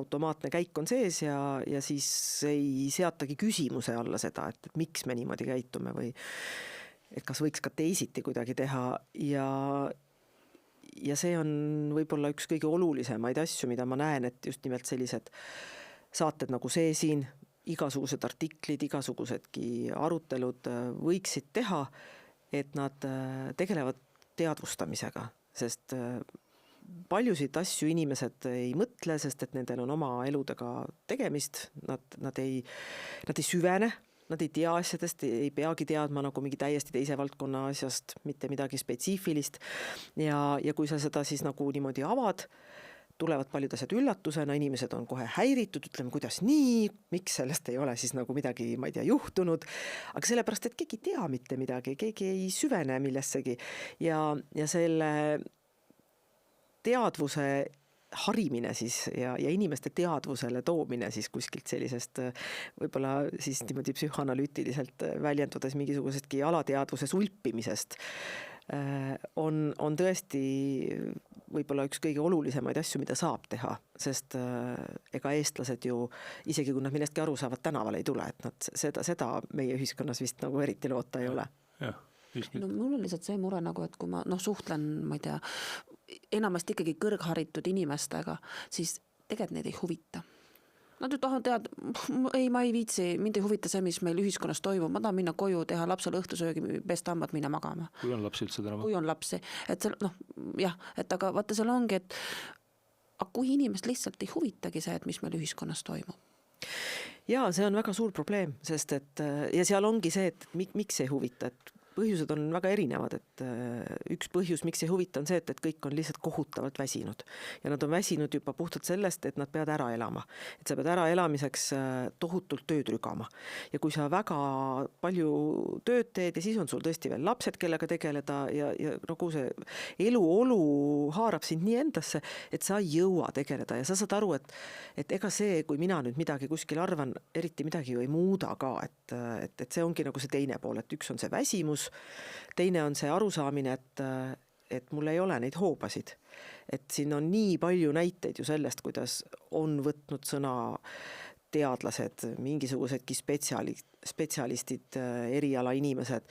automaatne käik on sees ja siis ei seatagi küsimuse alla seda, et miks me niimoodi käitume või et kas võiks ka teisiti kuidagi teha ja see on võib-olla üks kõige olulisemaid asju, mida ma näen, et just nimelt sellised saated nagu see siin, igasugused artiklid, igasugusedki arutelud võiksid teha, et nad tegelevad teadvustamisega, sest paljusid asju inimesed ei mõtle, sest et nendel on oma eludega tegemist, nad ei süvene, nad ei tea asjadest, ei peagi teadma nagu mingi täiesti teise valdkonna asjast, mitte midagi spetsiifilist ja kui sa seda siis nagu niimoodi avad, tulevad paljud asjad üllatusena, inimesed on kohe häiritud, ütleme, kuidas nii, miks sellest ei ole siis nagu midagi, ma ei tea, juhtunud, aga sellepärast, et keegi ei tea mitte midagi, keegi ei süvene millessegi ja selle teadvuse harimine siis ja inimeste teadvusele toomine siis kuskilt sellisest võib-olla siis niimoodi psühhanalüütiliselt väljendudes mingisugusedki alateadvuse sulpimisest on tõesti võib-olla üks kõige olulisemaid asju, mida saab teha, sest ega eestlased ju, isegi kui nad millestki aru saavad, tänavale ei tule, et nad seda meie ühiskonnas vist nagu eriti loota ei ole. Jah. No, mul on lihtsalt see mure nagu, et kui ma suhtlen, ma ei tea, enamasti ikkagi kõrgharitud inimestega, siis tegelikult neid ei huvita. Nad ju tahan teada, ma ei viitsi, mind ei huvita see, mis meil ühiskonnas toimub, ma tahan minna koju, teha lapsele õhtusöögi, pesta hambad, minna magama. Kui on lapsi üldse täna? Kui on lapsi, et jah, et aga vaata seal ongi, et kui inimest lihtsalt ei huvitagi see, et mis meil ühiskonnas toimub. Ja see on väga suur probleem, sest et ja seal ongi see, et miks ei huvita, et põhjused on väga erinevad, et üks põhjus, miks ei huvita, on see, et kõik on lihtsalt kohutavalt väsinud. Ja nad on väsinud juba puhtalt sellest, et nad peavad ära elama. Et sa pead ära elamiseks tohutult tööd rügama. Ja kui sa väga palju tööd teed ja siis on sul tõesti veel lapsed, kellega tegeleda ja nagu see eluolu haarab sind nii endasse, et sa ei jõua tegeleda ja sa saad aru, et ega see, kui mina nüüd midagi kuskil arvan, eriti midagi ju ei muuda ka, et see ongi nagu see teine pool, et üks on see väsimus, teine on see arusaamine, et mul ei ole neid hoobasid. Et siin on nii palju näiteid ju sellest, kuidas on võtnud sõna teadlased, mingisugusedki spetsialistid, eriala inimesed,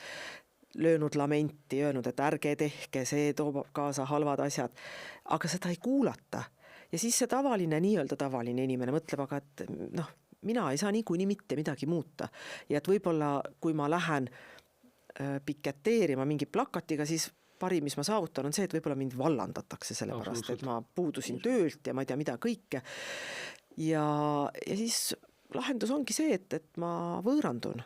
löönud lamenti, öelnud, et ärge tehke, see toob kaasa halvad asjad, aga seda ei kuulata. Ja siis see nii-öelda tavaline inimene mõtleb, aga et mina ei saa niikuinii mitte midagi muuta. Ja et võib-olla, kui ma lähen piketeerima mingi plakatiga, siis parim, mis ma saavutan, on see, et võib-olla mind vallandatakse sellepärast, et ma puudusin töölt ja ma ei tea mida kõike. Ja siis lahendus ongi see, et ma võõrandun.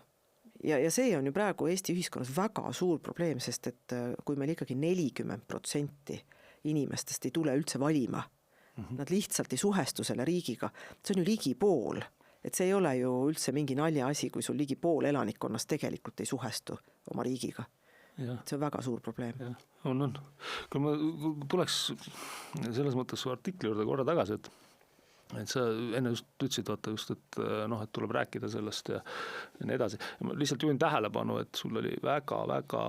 Ja see on ju praegu Eesti ühiskonnas väga suur probleem, sest et kui meil ikkagi 40% inimestest ei tule üldse valima, nad lihtsalt ei suhestu selle riigiga, see on ju ligi pool. Et see ei ole ju üldse mingi nalja asi, kui sul ligi pool elanikkonnast tegelikult ei suhestu oma riigiga. Ja. See on väga suur probleem. Ja, on. Kui ma tuleks selles mõttes su artikli juurde korra tagasi, et et sa enne just ütlesid, vaata just, et noh, et tuleb rääkida sellest ja nii edasi. Ma lihtsalt juhin tähelepanu, et sul oli väga-väga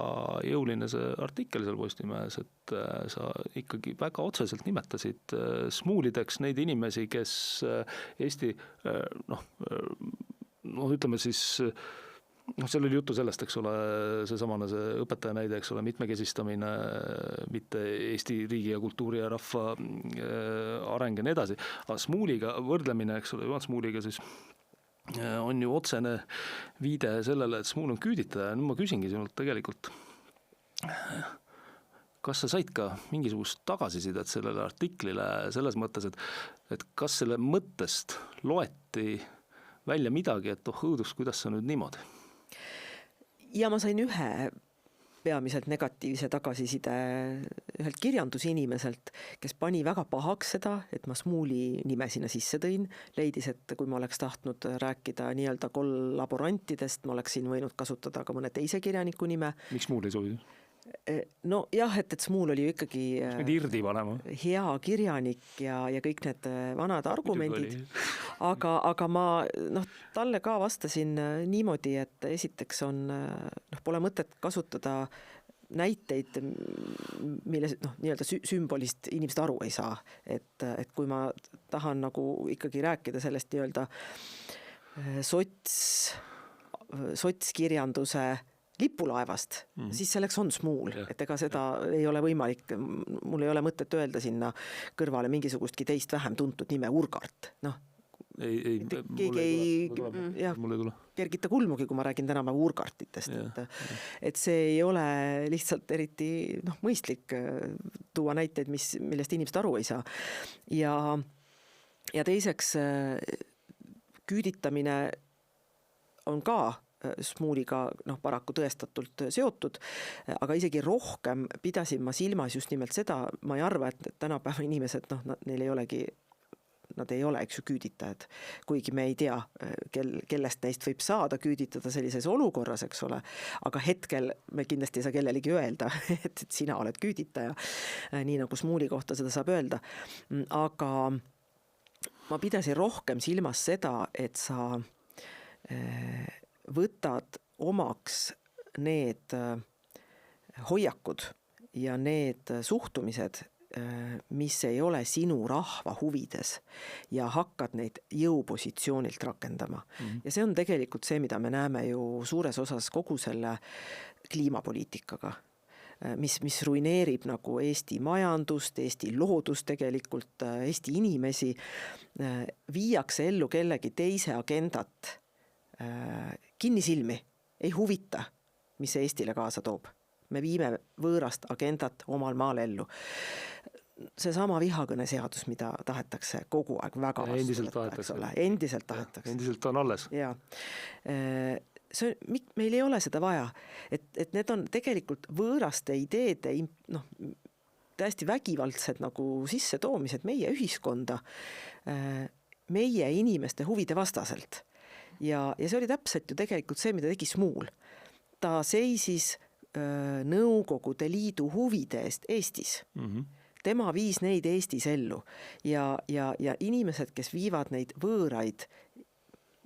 jõuline see artikkel seal Postimehes, et sa ikkagi väga otseselt nimetasid smuulideks neid inimesi, kes Eesti ütleme siis seal oli juttu sellest, eks ole, see õpetaja näide, eks ole, mitmekesistamine, mitte Eesti riigi ja kultuuri ja rahva areng ja nii edasi. Aga Smuuliga võrdlemine, eks ole, Juhan Smuuliga siis on ju otsene viide sellele, et Smuul on küüditaja. Nüüd ma küsingi sinult tegelikult, kas sa said ka mingisugust tagasisidet sellele artiklile selles mõttes, et kas selle mõttest loeti välja midagi, et õudus, kuidas sa nüüd niimoodi? Ja ma sain ühe peamiselt negatiivse tagasiside ühelt kirjandusinimiselt, kes pani väga pahaks seda, et ma Smuuli nime sinna sisse tõin, leidis, et kui ma oleks tahtnud rääkida nii-öelda kollaborantidest, ma oleksin võinud kasutada ka mõne teise kirjaniku nime. Miks Smuul ei sobi? No jah, et Smuul oli ju ikkagi Irdi panema. Hea kirjanik ja kõik need vanad argumendid, aga ma talle ka vastasin niimoodi, et esiteks pole mõtet kasutada näiteid, mille nii-öelda sümbolist inimesed aru ei saa, et kui ma tahan nagu ikkagi rääkida sellest nii-öelda sotskirjanduse lipulaevast, siis selleks on Smuul, et ega seda ei ole võimalik, mul ei ole mõtet öelda sinna kõrvale mingisugustki teist vähem tuntud nime Urgart. Keegi ei kergita kulmugi, kui ma räägin tänapäeva Urgartitest, et see ei ole lihtsalt eriti mõistlik tuua näiteid, millest inimesed aru ei saa. Ja teiseks, küüditamine on ka Smuuliga paraku tõestatult seotud, aga isegi rohkem pidasin ma silmas just nimelt seda, ma ei arva, et tänapäeva inimesed, neil ei olegi, nad ei ole, eks ju, küüditajad, kuigi me ei tea, kellest neist võib saada küüditada sellises olukorras, eks ole, aga hetkel me kindlasti ei saa kellelegi öelda, et sina oled küüditaja, nii nagu Smuuli kohta seda saab öelda, aga ma pidasin rohkem silmas seda, et sa võtad omaks need hoiakud ja need suhtumised, mis ei ole sinu rahva huvides ja hakkad neid jõupositsioonilt rakendama. Ja see on tegelikult see, mida me näeme ju suures osas kogu selle kliimapoliitikaga, mis ruineerib nagu Eesti majandust, Eesti loodust tegelikult, Eesti inimesi, viiakse ellu kellegi teise agendat kinnisilmi, ei huvita, mis see Eestile kaasa toob. Me viime võõrast agendat omal maal ellu. Seesama vihakõne seadus, mida tahetakse kogu aeg väga vastu. Endiselt tahetakse. Endiselt on alles. Ja. Meil ei ole seda vaja, et need on tegelikult võõraste ideede täiesti vägivaldsed nagu sisse toomised meie ühiskonda, meie inimeste huvide vastaselt. Ja see oli täpselt ju tegelikult see, mida tegi Smuul. Ta seisis Nõukogude Liidu huvide eest Eestis. Tema viis neid Eestis ellu ja inimesed, kes viivad neid võõraid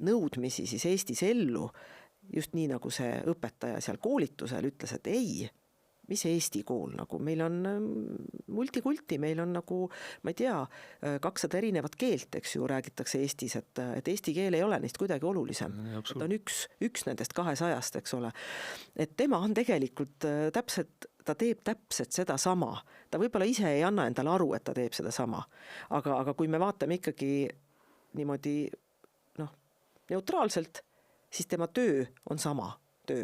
nõudmisi siis Eestis ellu, just nii nagu see õpetaja seal koolitusel ütles, et ei, mis Eesti kool, nagu meil on multikulti, meil on nagu, ma ei tea, 200 erinevat keelt, eks ju, räägitakse Eestis, et eesti keel ei ole neist kuidagi olulisem. Ta on üks nendest 200, eks ole. Et tema on tegelikult ta teeb täpselt seda sama. Ta võib-olla ise ei anna endale aru, et ta teeb seda sama. Aga kui me vaatame ikkagi niimoodi neutraalselt, siis tema töö on sama töö.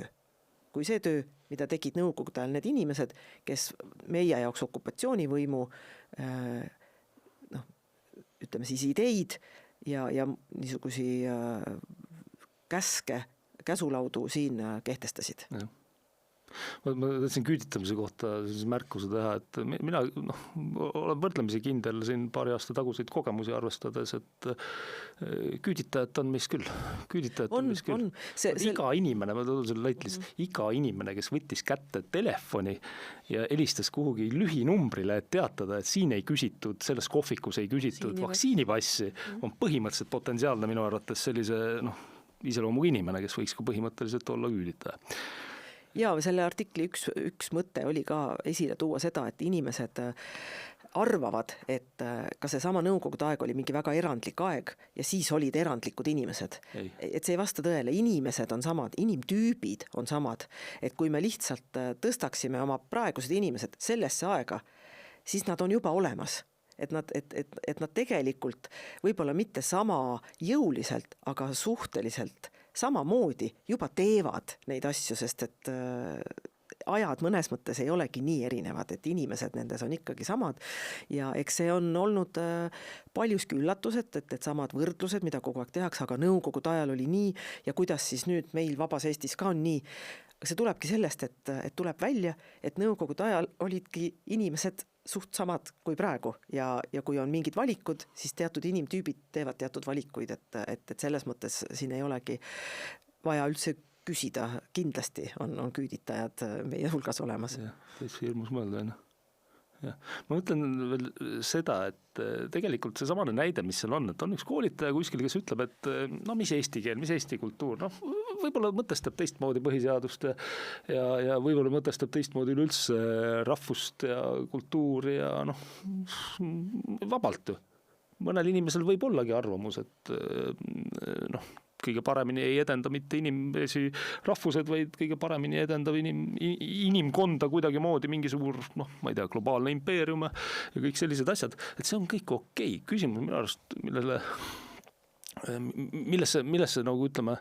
Kui see töö, mida tegid nõukogude ajal need inimesed, kes meie jaoks okupatsioonivõimu ütleme siis ideid ja niisugusi käsulaudu siin kehtestasid. ma tahtsin küüditamise kohta siis märkuse teha, et mina olen võrdlemisi kindel siin paari aasta taguseid kogemusi arvestades, et küüditajat on meis küll. Iga inimene, ma toon selle näite lihtsalt, iga inimene, kes võttis kätte telefoni ja helistas kuhugi lühinumbrile, et teatada, et siin ei küsitud, selles kohvikus ei küsitud vaktsiinipassi, on põhimõtteliselt potentsiaalne minu arvates sellise iseloomuga inimene, kes võiks ka põhimõtteliselt olla küüditaja. Ja selle artikli üks mõte oli ka esile tuua seda, et inimesed arvavad, et ka seesama nõukogude aeg oli mingi väga erandlik aeg ja siis olid erandlikud inimesed. Et see ei vasta tõele, inimesed on samad, inimtüübid on samad. Et kui me lihtsalt tõstaksime oma praegused inimesed sellesse aega, siis nad on juba olemas. Et nad tegelikult võib-olla mitte sama jõuliselt, aga suhteliselt samamoodi juba teevad neid asju, sest et ajad mõnes mõttes ei olegi nii erinevad, et inimesed nendes on ikkagi samad ja eks see on olnud paljuski üllatus, et samad võrdlused, mida kogu aeg tehakse, aga nõukogude ajal oli nii ja kuidas siis nüüd meil vabas Eestis ka on nii. See tulebki sellest, et tuleb välja, et nõukogude ajal olidki inimesed suht samad kui praegu ja kui on mingid valikud, siis teatud inimtüübid teevad teatud valikuid, et selles mõttes siin ei olegi vaja üldse küsida, kindlasti on küüditajad meie hulgas olemas. Täitsa hirmus mõelda, Ja. Ma mõtlen veel seda, et tegelikult see samane näide, mis seal on, et on üks koolitaja kuskil, kes ütleb, et mis eesti keel, mis eesti kultuur, võib-olla mõtestab teistmoodi põhiseadust ja võib-olla mõtestab teistmoodi üleüldse rahvust ja kultuuri ja vabalt ju. Mõnel inimesel võib ollagi arvamus, et kõige paremini ei edenda mitte inimesi rahvused, vaid kõige paremini edendab inimkonda kuidagi moodi mingi suur, ma ei tea, globaalne impeerium ja kõik sellised asjad, et see on kõik okei. Küsimus minu arust, millesse nagu ütleme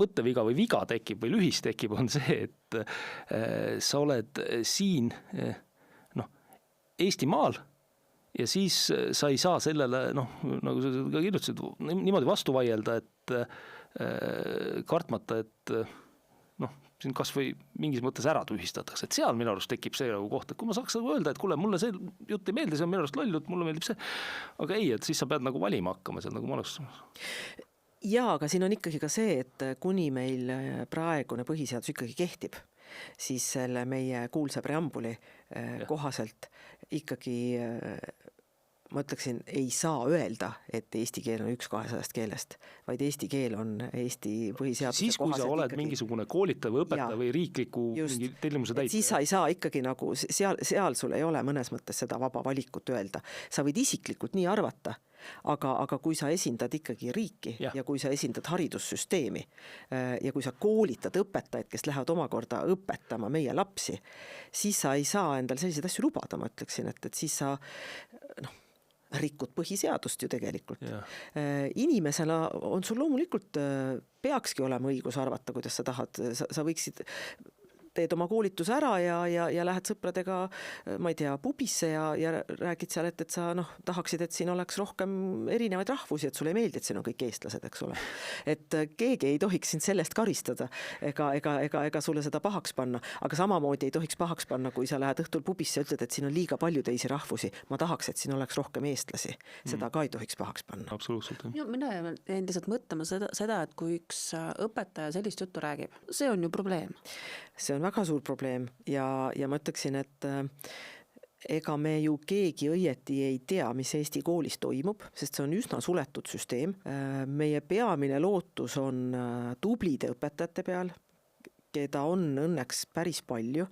mõtteviga või viga tekib või lühis tekib, on see, et sa oled siin Eestimaal ja siis sa ei saa sellele, nagu sa ka kirjutasid, niimoodi vastu vaielda, et kartmata, et siin kas või mingis mõttes ära tühistatakse. Et seal minu arust tekib see koht, et kui ma saaks öelda, et kuule, mulle see jutt ei meeldi, see on minu arust lollud, mulle meeldib see. Aga ei, et siis sa pead nagu valima hakkama seal nagu manustamas. Jaa, aga siin on ikkagi ka see, et kuni meil praegune põhiseadus ikkagi kehtib, siis selle meie kuulsa preambuli kohaselt ikkagi, ma ütleksin, ei saa öelda, et eesti keel on 1-200 keelest, vaid eesti keel on Eesti põhiseaduse siis, kui sa oled mingisugune koolitaja või õpetaja või riikliku mingi tellimuse täitja. Siis sa ei saa ikkagi nagu, seal sul ei ole mõnes mõttes seda vaba valikut öelda. Sa võid isiklikult nii arvata, aga kui sa esindad ikkagi riiki ja kui sa esindad haridussüsteemi ja kui sa koolitad õpetajaid, kes lähevad omakorda õpetama meie lapsi, siis sa ei saa endal selliseid asju lubada, ma ütleksin, et siis sa rikud põhiseadust ju tegelikult. Inimesena on sul loomulikult peakski olema õigus arvata, kuidas sa tahad. Sa võiksid teed oma koolituse ära ja lähed sõpradega, ma ei tea, pubisse ja räägid seal, et sa tahaksid, et siin oleks rohkem erinevaid rahvusi, et sulle ei meeldi, et siin on kõik eestlased, eks ole. Et keegi ei tohiks sind sellest karistada ega sulle seda pahaks panna, aga samamoodi ei tohiks pahaks panna, kui sa lähed õhtul pubisse ja ütled, et siin on liiga palju teisi rahvusi. Ma tahaks, et siin oleks rohkem eestlasi. Seda ka ei tohiks pahaks panna. Absoluutselt. Mina jäin lihtsalt mõtlema seda, et kui üks õpetaja sellist juttu räägib, see on ju probleem. See on väga suur probleem ja ma ütleksin, et ega me ju keegi õieti ei tea, mis Eesti koolis toimub, sest see on üsna suletud süsteem. Meie peamine lootus on tublide õpetajate peal, keda on õnneks päris palju,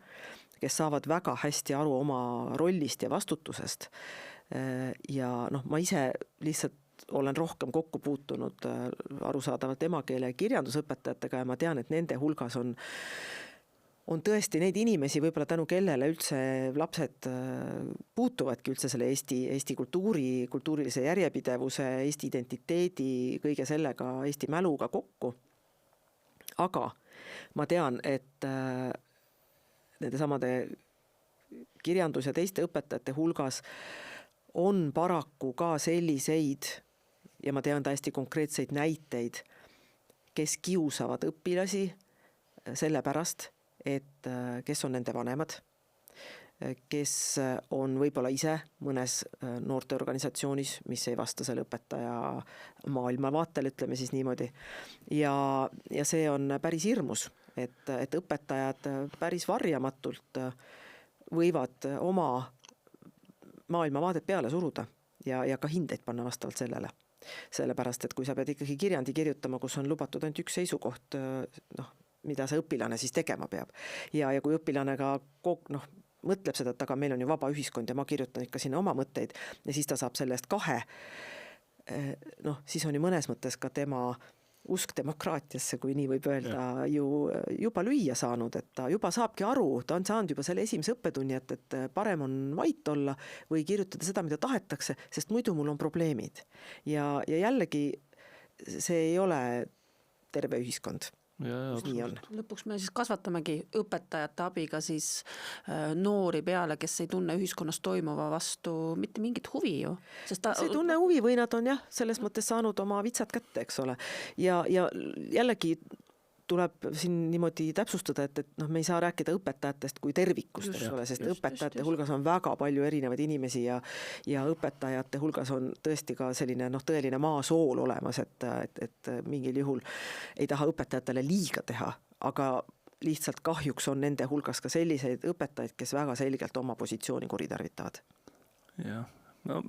kes saavad väga hästi aru oma rollist ja vastutusest. Ja ma ise lihtsalt olen rohkem kokku puutunud arusaadavalt emakeele kirjandusõpetajatega ja ma tean, et nende hulgas on tõesti neid inimesi võib-olla tänu kellele üldse lapsed puutuvadki üldse selle Eesti kultuurilise järjepidevuse, Eesti identiteedi, kõige sellega, Eesti mäluga kokku. Aga ma tean, et nende samade kirjandus- ja teiste õpetajate hulgas on paraku ka selliseid, ja ma tean täiesti konkreetseid näiteid, kes kiusavad õpilasi selle pärast, et kes on nende vanemad, kes on võib-olla ise mõnes noorteorganisatsioonis, mis ei vasta selle õpetaja maailmavaatele, ütleme siis niimoodi. Ja see on päris hirmus, et õpetajad päris varjamatult võivad oma maailmavaadet peale suruda ja ka hindeid panna vastavalt sellele. Sellepärast, et kui sa pead ikkagi kirjandi kirjutama, kus on lubatud ainult üks seisukoht, mida see õpilane siis tegema peab. Ja kui õpilane ka mõtleb seda, et aga meil on ju vaba ühiskond ja ma kirjutan ikka sinna oma mõtteid ja siis ta saab sellest 2, siis on ju mõnes mõttes ka tema usk demokraatiasse, kui nii võib öelda, ju juba lüüa saanud, et ta juba saabki aru, ta on saanud juba selle esimese õppetunni, et parem on vait olla või kirjutada seda, mida tahetakse, sest muidu mul on probleemid. Ja jällegi see ei ole terve ühiskond. Nii on. Lõpuks me siis kasvatamegi õpetajate abiga siis noori peale, kes ei tunne ühiskonnas toimuva vastu mitte mingit huvi ju. Sest see ei tunne huvi või nad on selles mõttes saanud oma vitsad kätte, eks ole. Ja jällegi tuleb siin niimoodi täpsustada, et me ei saa rääkida õpetajatest kui tervikust, eks ole, sest õpetajate hulgas on väga palju erinevaid inimesi ja õpetajate hulgas on tõesti ka selline tõeline maasool olemas, et mingil juhul ei taha õpetajatele liiga teha, aga lihtsalt kahjuks on nende hulgas ka selliseid õpetajaid, kes väga selgelt oma positsiooni kuritarvitavad. Jah. No,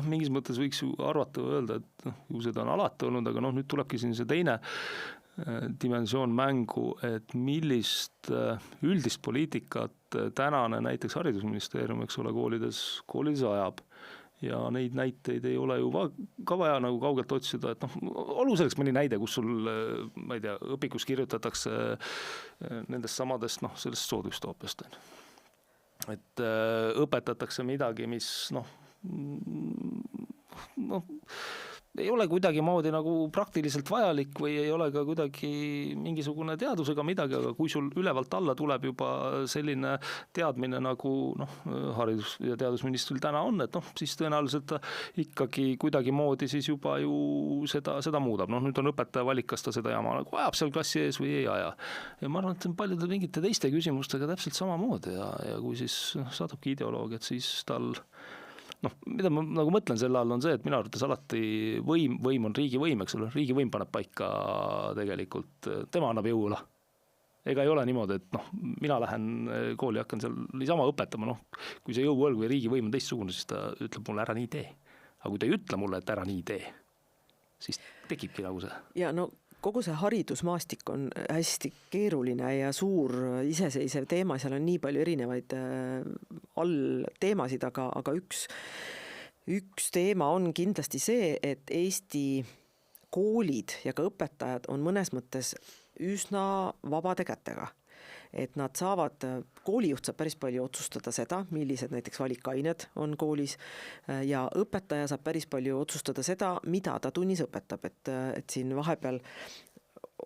mingis mõttes võiks ju arvata või öelda, et ju seda on alati olnud, aga nüüd tulebki siin see teine dimensioon mängu, et millist üldist poliitikat tänane näiteks haridusministeerium, eks ole, koolides ajab. Ja neid näiteid ei ole ju ka vaja nagu kaugelt otsida, et olu selleks mõni näide, kus sul, ma ei tea, õpikus kirjutatakse nendest samadest, sellest soodüstoopiast. Et õpetatakse midagi, mis ei ole kuidagi moodi nagu praktiliselt vajalik või ei ole ka kuidagi mingisugune teadusega midagi, aga kui sul ülevalt alla tuleb juba selline teadmine nagu haridus- ja teadusministril täna on, et siis tõenäoliselt ikkagi kuidagi moodi siis juba ju seda muudab. Nüüd on õpetaja valik, kas ta seda jama nagu ajab seal klassi ees või ei aja. Ja ma arvan, et paljude mingite teiste küsimustega täpselt samamoodi ja kui siis saadabki ideoloog, et siis tal mida ma nagu mõtlen selle all on see, et minu arvates alati võim on riigivõim, eks ole, riigivõim paneb paika tegelikult, tema annab jõula. Ega ei ole niimoodi, et mina lähen kooli ja hakkan seal niisama õpetama, kui see jõuvõlg või riigivõim on teistsugune, siis ta ütleb mulle ära nii tee. Aga kui ta ei ütle mulle, et ära nii tee, siis tekibki nagu see. Ja kogu see haridusmaastik on hästi keeruline ja suur iseseisev teema, seal on nii palju erinevaid allteemasid, aga üks teema on kindlasti see, et Eesti koolid ja ka õpetajad on mõnes mõttes üsna vabade kätega. Et nad saavad, koolijuht saab päris palju otsustada seda, millised näiteks valikained on koolis ja õpetaja saab päris palju otsustada seda, mida ta tunnis õpetab, et siin vahepeal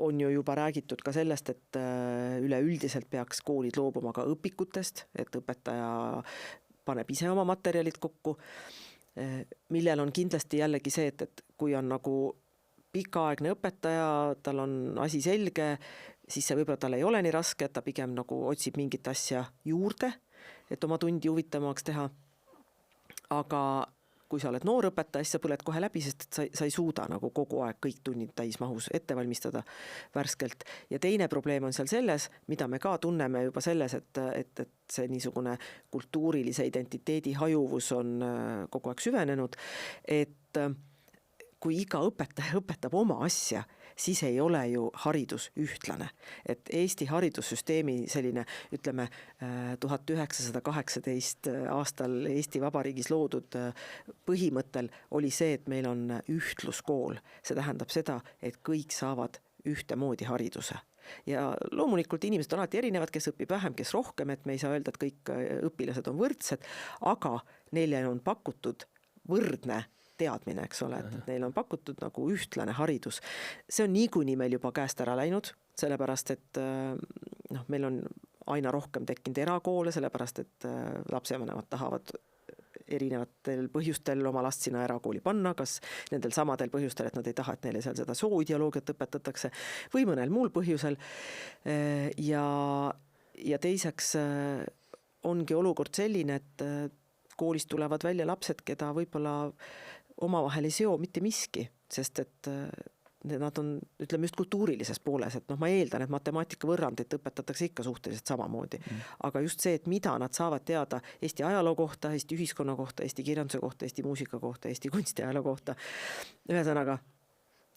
on ju juba räägitud ka sellest, et üleüldiselt peaks koolid loobuma ka õpikutest, et õpetaja paneb ise oma materjalid kokku, millel on kindlasti jällegi see, et kui on nagu pikaaegne õpetaja, tal on asi selge, siis see võib-olla tal ei ole nii raske, et ta pigem nagu otsib mingit asja juurde, et oma tundi huvitavamaks teha. Aga kui sa oled noor õpetaja, siis sa põled kohe läbi, sest sa ei suuda nagu kogu aeg kõik tunnid täismahus ette valmistada värskelt. Ja teine probleem on seal selles, mida me ka tunneme juba selles, et see niisugune kultuurilise identiteedi hajuvus on kogu aeg süvenenud, et kui iga õpetaja õpetab oma asja, siis ei ole ju haridus ühtlane. Et Eesti haridussüsteemi selline, ütleme, 1918 aastal Eesti Vabariigis loodud põhimõttel oli see, et meil on ühtluskool. See tähendab seda, et kõik saavad ühtemoodi hariduse. Ja loomulikult inimesed on alati erinevad, kes õpib vähem, kes rohkem, et me ei saa öelda, et kõik õpilased on võrdsed, aga neile on pakutud võrdne teadmine, eks ole, et neil on pakutud nagu ühtlane haridus. See on niikuinii meil juba käest ära läinud, sellepärast, et meil on aina rohkem tekkinud erakoole, sellepärast, et lapsevanemad tahavad erinevatel põhjustel oma last sinna erakooli panna, kas nendel samadel põhjustel, et nad ei taha, et neile seal seda sooideoloogiat õpetatakse või mõnel muul põhjusel. Ja ja teiseks ongi olukord selline, et koolist tulevad välja lapsed, keda võib-olla omavahel ei seo mitte miski, sest et nad on, ütleme just kultuurilises pooles, et ma eeldan, et matemaatika võrrandit õpetatakse ikka suhteliselt samamoodi. Aga just see, et mida nad saavad teada Eesti ajaloo kohta, Eesti ühiskonna kohta, Eesti kirjanduse kohta, Eesti muusika kohta, Eesti kunstiajaloo kohta. Ühesõnaga,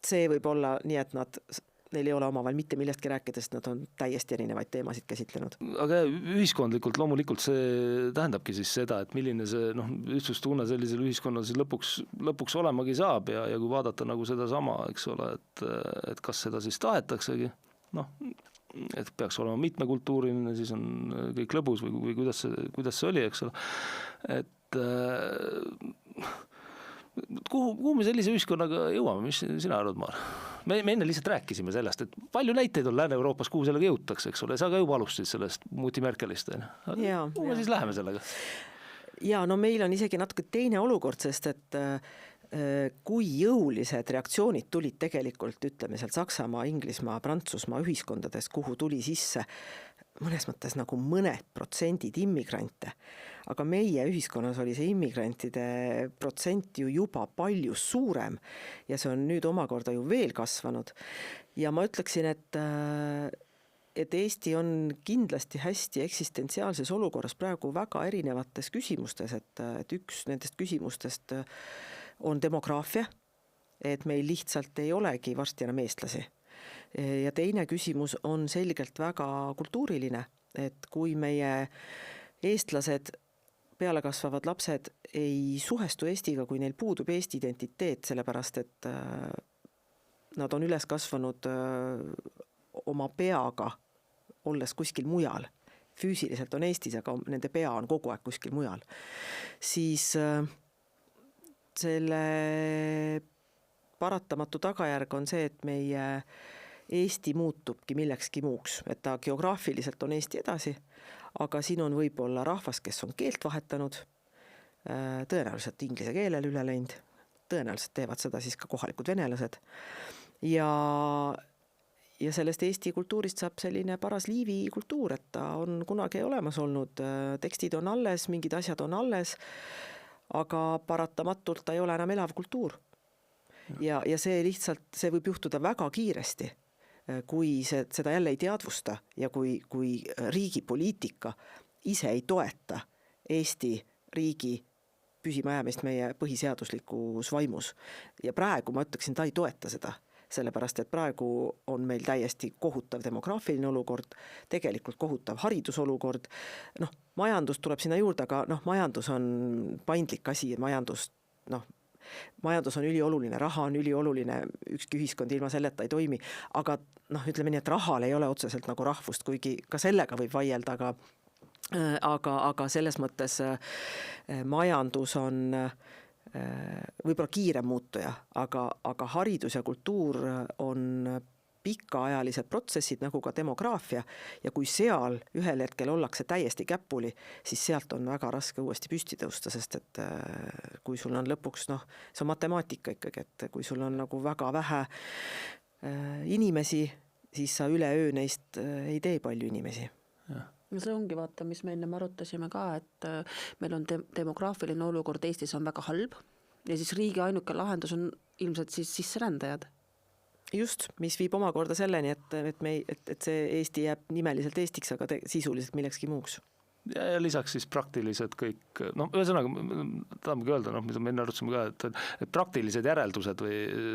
see võib olla nii, et neil ei ole omavahel mitte millestki rääkida, sest nad on täiesti erinevaid teemasid käsitlenud. Aga ühiskondlikult loomulikult see tähendabki siis seda, et milline see ühtsustunne sellisel ühiskonnal siis lõpuks olemagi saab ja kui vaadata nagu seda sama, eks ole, et kas seda siis tahetaksegi, et peaks olema mitmekultuuriline, siis on kõik lõbus või kuidas see oli, eks ole, et kuhu me sellise ühiskonnaga jõuame, mis sina arvad, Maar? Me enne lihtsalt rääkisime sellest, et palju näiteid on Lääne-Euroopas, kuhu sellega jõutakse, eks ole, sa ka juba alustasid sellest Muti Merkelist. Kuhu me siis läheme sellega? Ja meil on isegi natuke teine olukord, sest et kui jõulised reaktsioonid tulid tegelikult, ütleme seal Saksamaa, Inglismaa, Prantsusmaa ühiskondades, kuhu tuli sisse mõnes mõttes nagu mõned protsendid immigrante, aga meie ühiskonnas oli see immigrantide protsent ju juba palju suurem ja see on nüüd omakorda ju veel kasvanud. Ja ma ütleksin, et Eesti on kindlasti hästi eksistentsiaalses olukorras praegu väga erinevates küsimustes, et üks nendest küsimustest on demograafia, et meil lihtsalt ei olegi varsti enam eestlasi. Ja teine küsimus on selgelt väga kultuuriline, et kui meie eestlased, pealekasvavad lapsed ei suhestu Eestiga, kui neil puudub Eesti identiteet, sellepärast et nad on üles kasvanud oma peaga, olles kuskil mujal. Füüsiliselt on Eestis, aga nende pea on kogu aeg kuskil mujal. Siis selle paratamatu tagajärg on see, et meie Eesti muutubki millekski muuks, et ta geograafiliselt on Eesti edasi, aga siin on võib-olla rahvas, kes on keelt vahetanud, tõenäoliselt inglise keelele üle läinud, tõenäoliselt teevad seda siis ka kohalikud venelased ja sellest Eesti kultuurist saab selline paras liivi kultuur, et ta on kunagi olemas olnud, tekstid on alles, mingid asjad on alles, aga paratamatult ta ei ole enam elav kultuur. Ja see lihtsalt, see võib juhtuda väga kiiresti, kui seda jälle ei teadvusta ja kui riigi poliitika ise ei toeta Eesti riigi püsimajäämist meie põhiseaduslikus vaimus. Ja praegu ma ütleksin, ta ei toeta seda, sellepärast et praegu on meil täiesti kohutav demograafiline olukord, tegelikult kohutav haridusolukord. Majandus tuleb sinna juurde, aga majandus on paindlik asi, majandus on ülioluline, raha on ülioluline, ükski ühiskond ilma selleta ei toimi, aga ütleme nii, et rahal ei ole otseselt nagu rahvust, kuigi ka sellega võib vaielda, aga selles mõttes majandus on võib-olla kiirem muutuja, aga haridus ja kultuur on pikaajalised protsessid nagu ka demograafia ja kui seal ühel hetkel ollakse täiesti käpuli, siis sealt on väga raske uuesti püsti tõusta, sest et kui sul on lõpuks, see on matemaatika ikkagi, et kui sul on nagu väga vähe inimesi, siis sa üleöö neist ei tee palju inimesi. Ja see ongi vaata, mis me enne arutasime ka, et meil on demograafiline olukord Eestis on väga halb ja siis riigi ainuke lahendus on ilmselt siis sisserändajad. Just, mis viib omakorda selleni, et see Eesti jääb nimeliselt Eestiks, aga sisuliselt millekski muuks. Ja lisaks siis praktilised kõik, ühesõnaga tahamegi öelda, mida me enne arutasime ka, et praktilised järeldused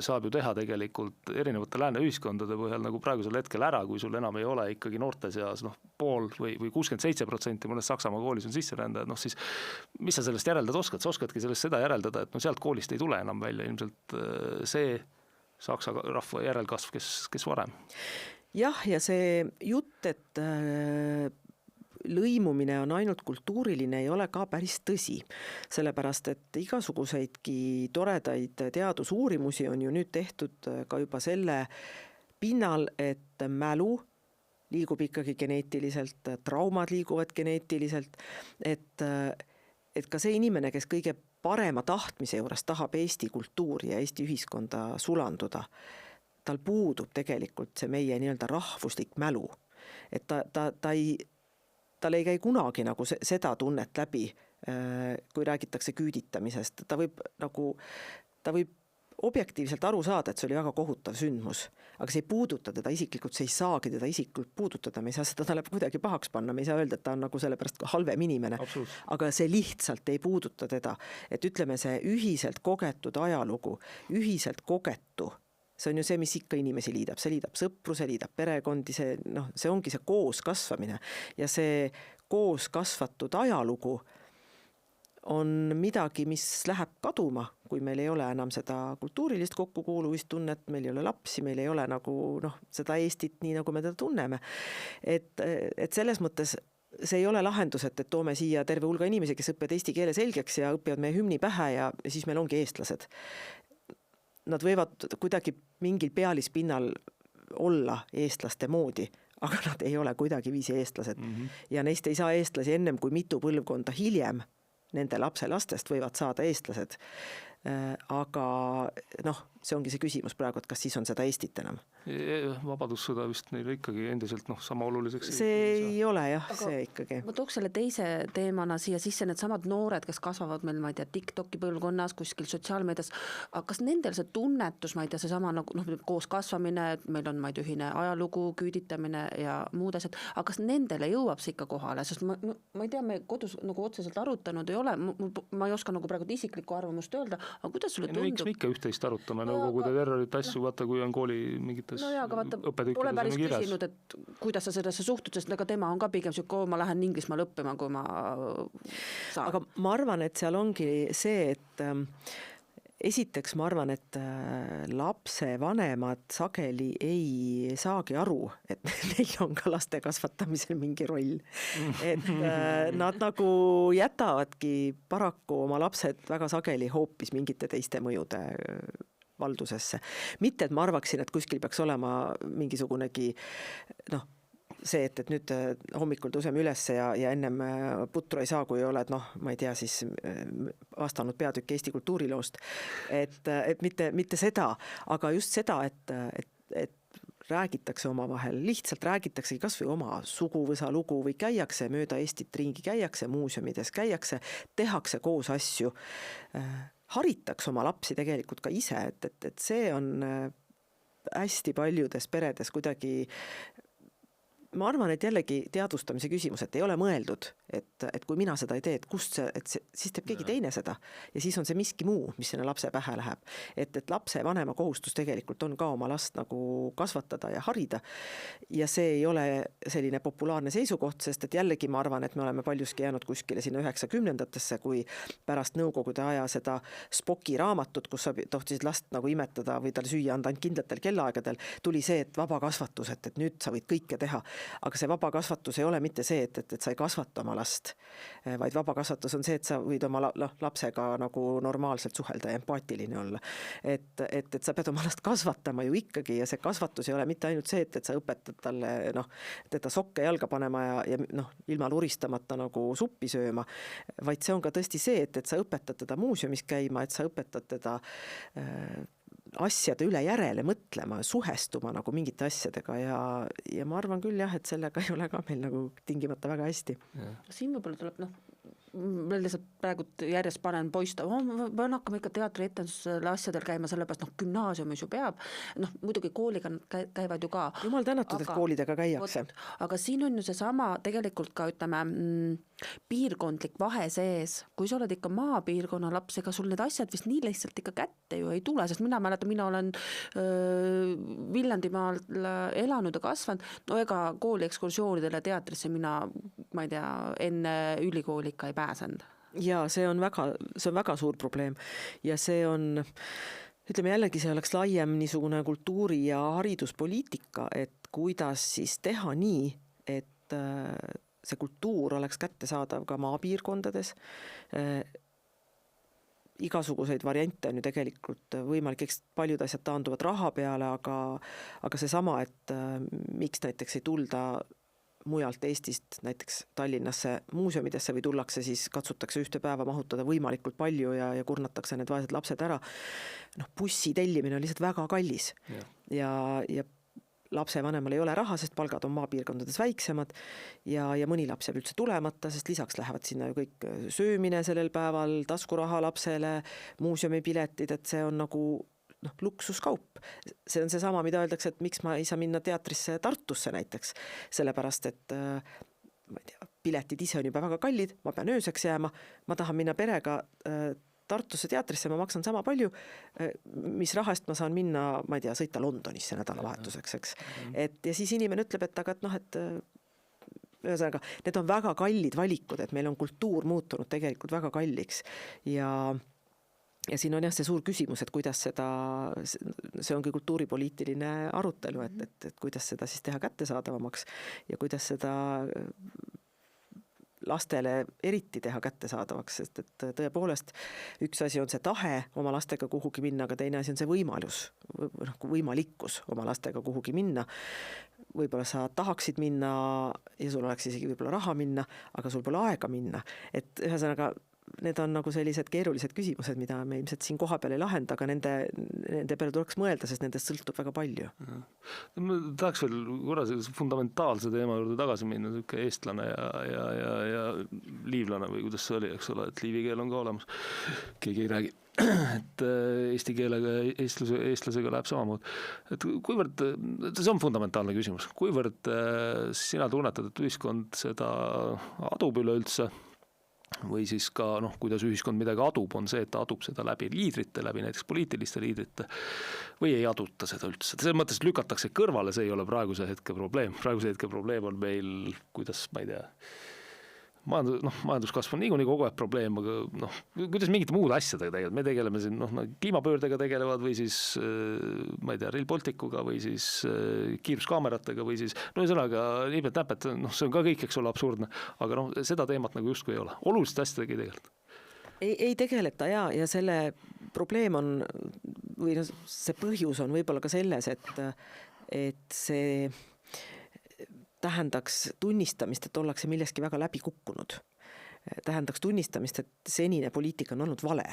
saab ju teha tegelikult erinevate lääne ühiskondade põhjal nagu praegusel hetkel ära, kui sul enam ei ole ikkagi noorte seas pool või 67% mõnes Saksamaa koolis on sisserändajad, siis mis sa sellest järeldad oskad? Sa oskadki sellest seda järeldada, et sealt koolist ei tule enam välja ilmselt see saksa rahva järelkasv, kes varem. Jah, ja see jutt, et lõimumine on ainult kultuuriline, ei ole ka päris tõsi, sellepärast et igasuguseidki toredaid teadusuurimusi on ju nüüd tehtud ka juba selle pinnal, et mälu liigub ikkagi geneetiliselt, traumad liiguvad geneetiliselt, et ka see inimene, kes kõige parema tahtmise juures tahab Eesti kultuuri ja Eesti ühiskonda sulanduda, tal puudub tegelikult see meie nii-öelda rahvuslik mälu. Et ta ei tal ei käi kunagi nagu seda tunnet läbi, kui räägitakse küüditamisest, ta võib objektiivselt aru saada, et see oli väga kohutav sündmus, aga see ei puuduta teda isiklikult, see ei saagi teda isiklikult puudutada, me ei saa seda talle kuidagi pahaks panna, me ei saa öelda, et ta on nagu sellepärast halvem inimene, aga see lihtsalt ei puuduta teda, et ütleme, see ühiselt kogetud ajalugu, ühiselt kogetu, see on ju see, mis ikka inimesi liidab, see liidab sõpru, see liidab perekondi, see ongi see koos kasvamine ja see koos kasvatud ajalugu on midagi, mis läheb kaduma, kui meil ei ole enam seda kultuurilist kokkukuuluvistunnet, meil ei ole lapsi, meil ei ole nagu seda Eestit nii, nagu me teda tunneme. Et selles mõttes see ei ole lahendus, et toome siia terve hulga inimesi, kes õpivad eesti keele selgeks ja õpivad meie hümni pähe ja siis meil ongi eestlased. Nad võivad kuidagi mingil pealispinnal olla eestlaste moodi, aga nad ei ole kuidagi viisi eestlased. Ja neist ei saa eestlasi ennem kui mitu põlvkonda hiljem. Nende lapselastest võivad saada eestlased, aga see ongi see küsimus praegu, et kas siis on seda Eestit enam. Vabadussõda vist neile ikkagi endiselt sama oluliseks. See ei ole jah, aga see ikkagi. Ma tooks selle teise teemana siia sisse need samad noored, kes kasvavad meil, ma ei tea, TikToki põlvkonnas, kuskil sotsiaalmeedias, aga kas nendel see tunnetus, ma ei tea, see sama koos kasvamine, meil on, ma ei tea, ühine ajalugu, küüditamine ja muud asjad, aga kas nendele jõuab see ikka kohale, sest ma ei tea, me kodus otseselt arutanud ei ole, ma ei oska praegu isiklikku arvamust öelda, aga kuidas sulle tundub? Miks me ikka üht-teist arutame, nõukogude terrorit asju, vaata, kui on kooli mingites õppetükkides. Pole päris küsinud, et kuidas sa sellesse suhtud, sest tema on ka pigem siuke, ma lähen Inglismaal õppima, kui ma saan. Aga ma arvan, et seal ongi see, et esiteks ma arvan, et lapse vanemad sageli ei saagi aru, et neil on ka laste kasvatamisel mingi roll. Et nad nagu jätavadki paraku oma lapsed väga sageli hoopis mingite teiste mõjude valdusesse. Mitte, et ma arvaksin, et kuskil peaks olema mingisugunegi see, et nüüd hommikul tõuseme üles ja ennem putru ei saa, kui oled, ma ei tea, siis vastanud peatükk Eesti kultuuriloost. Et mitte seda, aga just seda, et räägitakse omavahel, lihtsalt räägitaksegi kas või oma suguvõsa lugu või käiakse mööda Eestit ringi, käiakse muuseumides, käiakse, tehakse koos asju, haritakse oma lapsi tegelikult ka ise, et see on hästi paljudes peredes kuidagi, ma arvan, et jällegi teadvustamise küsimus, et ei ole mõeldud, et kui mina seda ei tee, siis teeb keegi teine seda ja siis on see miski muu, mis sinna lapse pähe läheb. Et lapse vanema kohustus tegelikult on ka oma last nagu kasvatada ja harida ja see ei ole selline populaarne seisukoht, sest et jällegi ma arvan, et me oleme paljuski jäänud kuskile sinna 90-ndatesse, kui pärast nõukogude aja seda Spoki raamatut, kus sa tohtisid last nagu imetada või talle süüa anda ainult kindlatel kellaaegadel, tuli see, et vaba kasvatus, et nüüd sa võid kõike teha. Aga see vaba kasvatus ei ole mitte see, et sa ei kasvata oma last, vaid vaba kasvatus on see, et sa võid oma lapsega nagu normaalselt suhelda ja empaatiline olla. Et sa pead oma last kasvatama ju ikkagi ja see kasvatus ei ole mitte ainult see, et sa õpetad talle teda sokke jalga panema ja ilma luristamata nagu suppi sööma, vaid see on ka tõesti see, et sa õpetad teda muuseumis käima, et sa õpetad teda asjade üle järele mõtlema, suhestuma nagu mingite asjadega ja ma arvan küll jah, et sellega ei ole ka meil nagu tingimata väga hästi. Siin võib-olla tuleb ma lihtsalt praegu järjest panen poista, ma pean hakkama ikka teatrietendusele asjadel käima, sellepärast gümnaasiumis ju peab, muidugi kooliga käivad ju ka. Jumal tänatud, et koolidega käiakse. Aga siin on ju see sama tegelikult ka ütleme piirkondlik vahe sees, kui sa oled ikka maapiirkonna laps, ega sul need asjad vist nii lihtsalt ikka kätte ju ei tule, sest mina mäletan, mina olen Viljandimaal elanud ja kasvanud, ega kooli ekskursioonidele teatrisse mina ei tea, enne ülikooli ikka ei pääsend. Ja see on väga suur probleem ja see on, ütleme jällegi, see oleks laiem niisugune kultuuri- ja hariduspoliitika, et kuidas siis teha nii, et see kultuur oleks kättesaadav ka maapiirkondades. Igasuguseid variante on ju tegelikult võimalik, eks paljud asjad taanduvad raha peale, aga see sama, et miks näiteks ei tulda mujalt Eestist näiteks Tallinnasse muuseumidesse või tullakse, siis katsutakse ühte päeva mahutada võimalikult palju ja kurnatakse need vaesed lapsed ära. Bussi tellimine on lihtsalt väga kallis ja lapsevanemal ei ole raha, sest palgad on maapiirkondades väiksemad ja mõni laps jääb üldse tulemata, sest lisaks lähevad sinna ju kõik söömine sellel päeval, taskuraha lapsele, muuseumipiletid, et see on nagu luksuskaup. See on seesama, mida öeldakse, et miks ma ei saa minna teatrisse Tartusse näiteks, sellepärast et ma ei tea, piletid ise on juba väga kallid, ma pean ööseks jääma, ma tahan minna perega Tartusse teatrisse, ma maksan sama palju, mis rahast ma saan minna, ma ei tea, sõita Londonisse nädalavahetuseks, eks. Et ja siis inimene ütleb, et aga et ühesõnaga, need on väga kallid valikud, et meil on kultuur muutunud tegelikult väga kalliks ja siin on jah see suur küsimus, et kuidas seda, see ongi kultuuripoliitiline arutelu, et kuidas seda siis teha kättesaadavamaks ja kuidas seda lastele eriti teha kättesaadavaks, sest et tõepoolest üks asi on see tahe oma lastega kuhugi minna, aga teine asi on see võimalikkus oma lastega kuhugi minna. Võib-olla sa tahaksid minna ja sul oleks isegi võib-olla raha minna, aga sul pole aega minna. Et ühesõnaga, need on nagu sellised keerulised küsimused, mida me ilmselt siin koha peal ei lahenda, aga nende peale tuleks mõelda, sest nendest sõltub väga palju. Ma tahaks veel korra fundamentaalse teema juurde tagasi minna, eestlane ja liivlane või kuidas see oli, eks ole, et liivikeel on ka olemas. Keegi ei räägi, et eesti keelega, eestlasega läheb samamoodi. Et kuivõrd, see on fundamentaalne küsimus, kuivõrd sina tunnetad, et ühiskond seda adub üleüldse, või siis ka, kuidas ühiskond midagi adub, on see, et ta adub seda läbi liidrite, läbi näiteks poliitiliste liidrite või ei aduta seda üldse. Selles mõttes lükatakse kõrvale, see ei ole praeguse hetke probleem. Praeguse hetke probleem on meil, kuidas, ma ei tea, majanduskasv on niikuinii kogu aeg probleem, aga kuidas mingite muud asjadega tegelikult, me tegeleme siin, kliimapöördega tegelevad või siis, ma ei tea, Rail Balticuga või siis kiiruskaameratega või siis, ühesõnaga nipet-näpet, see on ka kõik, eks ole, absurdne, aga seda teemat nagu justkui ei ole. Oluliste asjadega ei tegeleta. Ei tegeleta ja selle probleem on, või see põhjus on võib-olla ka selles, et see tähendaks tunnistamist, et ollakse milleski väga läbi kukkunud. Tähendaks tunnistamist, et senine poliitika on olnud vale.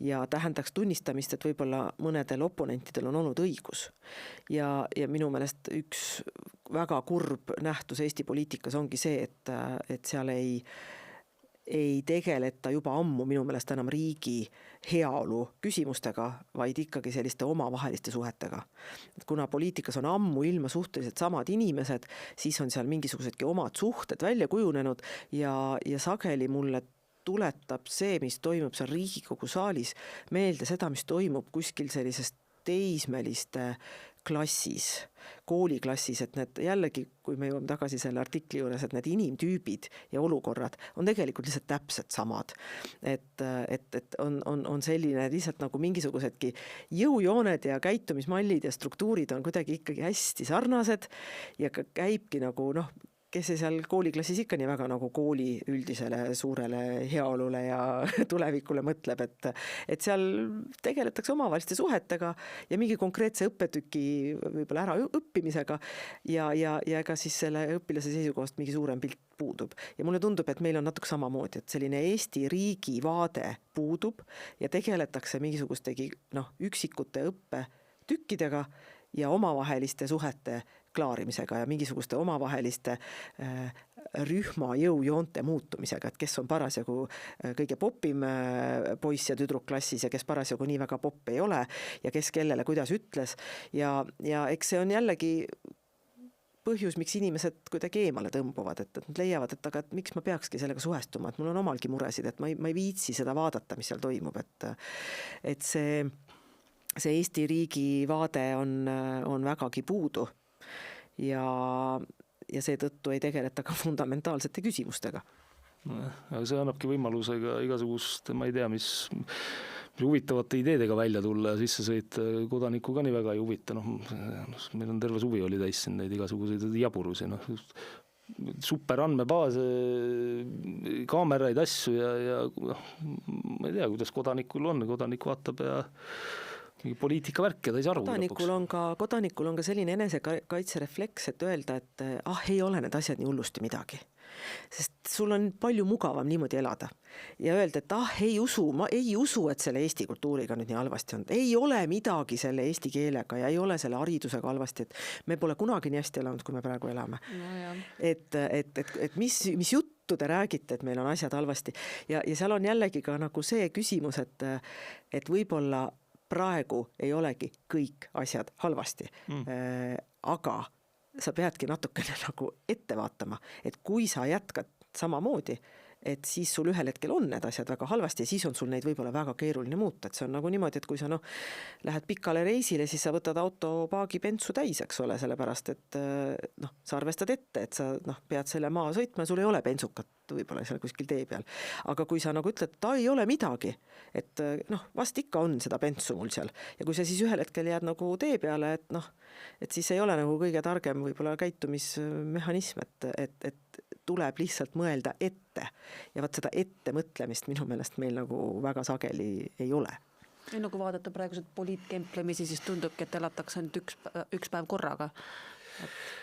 Ja tähendaks tunnistamist, et võib-olla mõnedel oponentidel on olnud õigus. Ja minu meelest üks väga kurb nähtus Eesti poliitikas ongi see, et seal ei tegeleta juba ammu minu meelest enam riigi heaolu küsimustega, vaid ikkagi selliste omavaheliste suhetega. Kuna poliitikas on ammu ilma suhteliselt samad inimesed, siis on seal mingisugusedki omad suhted välja kujunenud ja sageli mulle tuletab see, mis toimub seal Riigikogu saalis, meelde seda, mis toimub kuskil sellisest teismeliste klassis, kooliklassis, et need jällegi, kui me jõuame tagasi selle artikli juures, et need inimtüübid ja olukorrad on tegelikult lihtsalt täpselt samad. Et on selline lihtsalt nagu mingisugusedki jõujooned ja käitumismallid ja struktuurid on kuidagi ikkagi hästi sarnased ja käibki nagu kes see seal kooliklassis ikka nii väga nagu kooli üldisele suurele heaolule ja tulevikule mõtleb, et seal tegeletakse omavaheliste suhetega ja mingi konkreetse õppetüki võib-olla ära õppimisega ja ega siis selle õpilase seisukohast mingi suurem pilt puudub. Ja mulle tundub, et meil on natuke samamoodi, et selline Eesti riigi vaade puudub ja tegeletakse mingisugustegi üksikute õppetükkidega ja omavaheliste suhete klaarimisega ja mingisuguste omavaheliste rühma jõujoonte muutumisega, et kes on parasjagu kõige popim poiss ja tüdruk klassis ja kes parasjagu nii väga popp ei ole ja kes kellele kuidas ütles ja eks see on jällegi põhjus, miks inimesed kuidagi eemale tõmbuvad, et nad leiavad, et aga miks ma peakski sellega suhestuma, et mul on omalgi muresid, et ma ei viitsi seda vaadata, mis seal toimub, et see Eesti riigi vaade on vägagi puudu ja seetõttu ei tegeleta ka fundamentaalsete küsimustega. Aga see annabki võimalusega igasugust, ma ei tea, mis huvitavate ideedega välja tulla ja sisse sõita kodaniku ka nii väga ei huvita. Meil on terve suvi oli täis siin neid igasuguseid jaburusi. Super andmebaase, kaameraid, asju ja ma ei tea, kuidas kodanikul on. Kodanik vaatab ja poliitika värk ja ta ei saa aru. Kodanikul on ka selline enesekaitserefleks, et öelda, et ei ole need asjad nii hullusti midagi. sest sul on palju mugavam niimoodi elada ja öelda, et ma ei usu, et selle eesti kultuuriga nüüd nii halvasti on, ei ole midagi selle eesti keelega ja ei ole selle haridusega halvasti, et me pole kunagi nii hästi elanud, kui me praegu elame. No, et mis juttu te räägite, et meil on asjad halvasti ja seal on jällegi ka nagu see küsimus, et võib-olla praegu ei olegi kõik asjad halvasti, aga sa peadki natukene nagu ette vaatama, et kui sa jätkad samamoodi, et siis sul ühel hetkel on need asjad väga halvasti ja siis on sul neid võib-olla väga keeruline muuta, et see on nagu niimoodi, et kui sa lähed pikale reisile, siis sa võtad autopaagi bensu täis, eks ole, sellepärast, et sa arvestad ette, et sa pead selle maa sõitma, sul ei ole bensukat võib-olla seal kuskil tee peal. Aga kui sa nagu ütled, et ei ole midagi, et vast ikka on seda bensu mul seal ja kui sa siis ühel hetkel jääd nagu tee peale, et siis ei ole nagu kõige targem võib-olla käitumismehhanism, et tuleb lihtsalt mõelda ette ja vaat seda ettemõtlemist minu meelest meil nagu väga sageli ei ole. Ja kui vaadata praegused poliitkemplemisi, siis tundubki, et elatakse ainult üks päev korraga.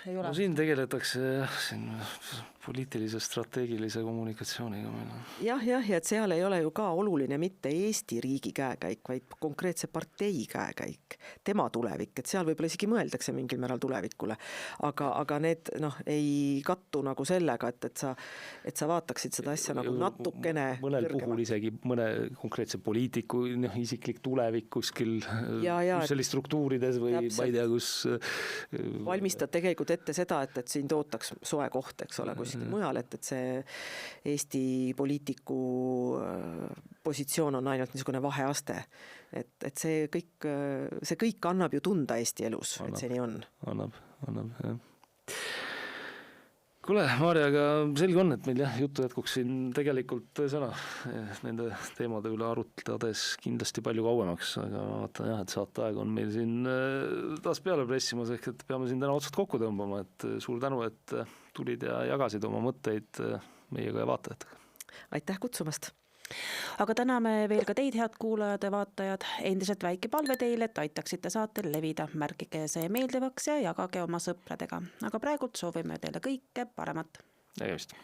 Ei ole. No siin tegeletakse poliitilise strateegilise kommunikatsiooniga meil. Ja et seal ei ole ju ka oluline mitte Eesti riigi käekäik, vaid konkreetse partei käekäik, tema tulevik, et seal võib-olla isegi mõeldakse mingil määral tulevikule, aga need ei kattu nagu sellega, et sa vaataksid seda asja nagu natukene mõnel puhul isegi mõne konkreetse poliitiku isiklik tulevik kuskil sellist struktuurides või täpselt. Ma ei tea, kus valmistad tegelikult ette seda, et siin tootaks soe koht, eks ole, kuskil mujal, et see Eesti poliitiku positsioon on ainult niisugune vaheaste. Et see kõik annab ju tunda Eesti elus, et see nii on. Annab, jah. Kuule, Maarja, aga selge on, et meil juttu jätkuks siin tegelikult sõna nende teemade üle arutades kindlasti palju kauemaks, aga vaatan et saateaeg on meil siin taas peale pressimas, ehk et peame siin täna otsad kokku tõmbama, et suur tänu, et tulid ja jagasid oma mõtteid meiega ja vaatajatega. Aitäh kutsumast! Aga täname veel ka teid, head kuulajad ja vaatajad. Endiselt väike palve teile, et aitaksite saatel levida. Märkige see meeldivaks ja jagage oma sõpradega. Aga praegult soovime teile kõike paremat. Nägemist!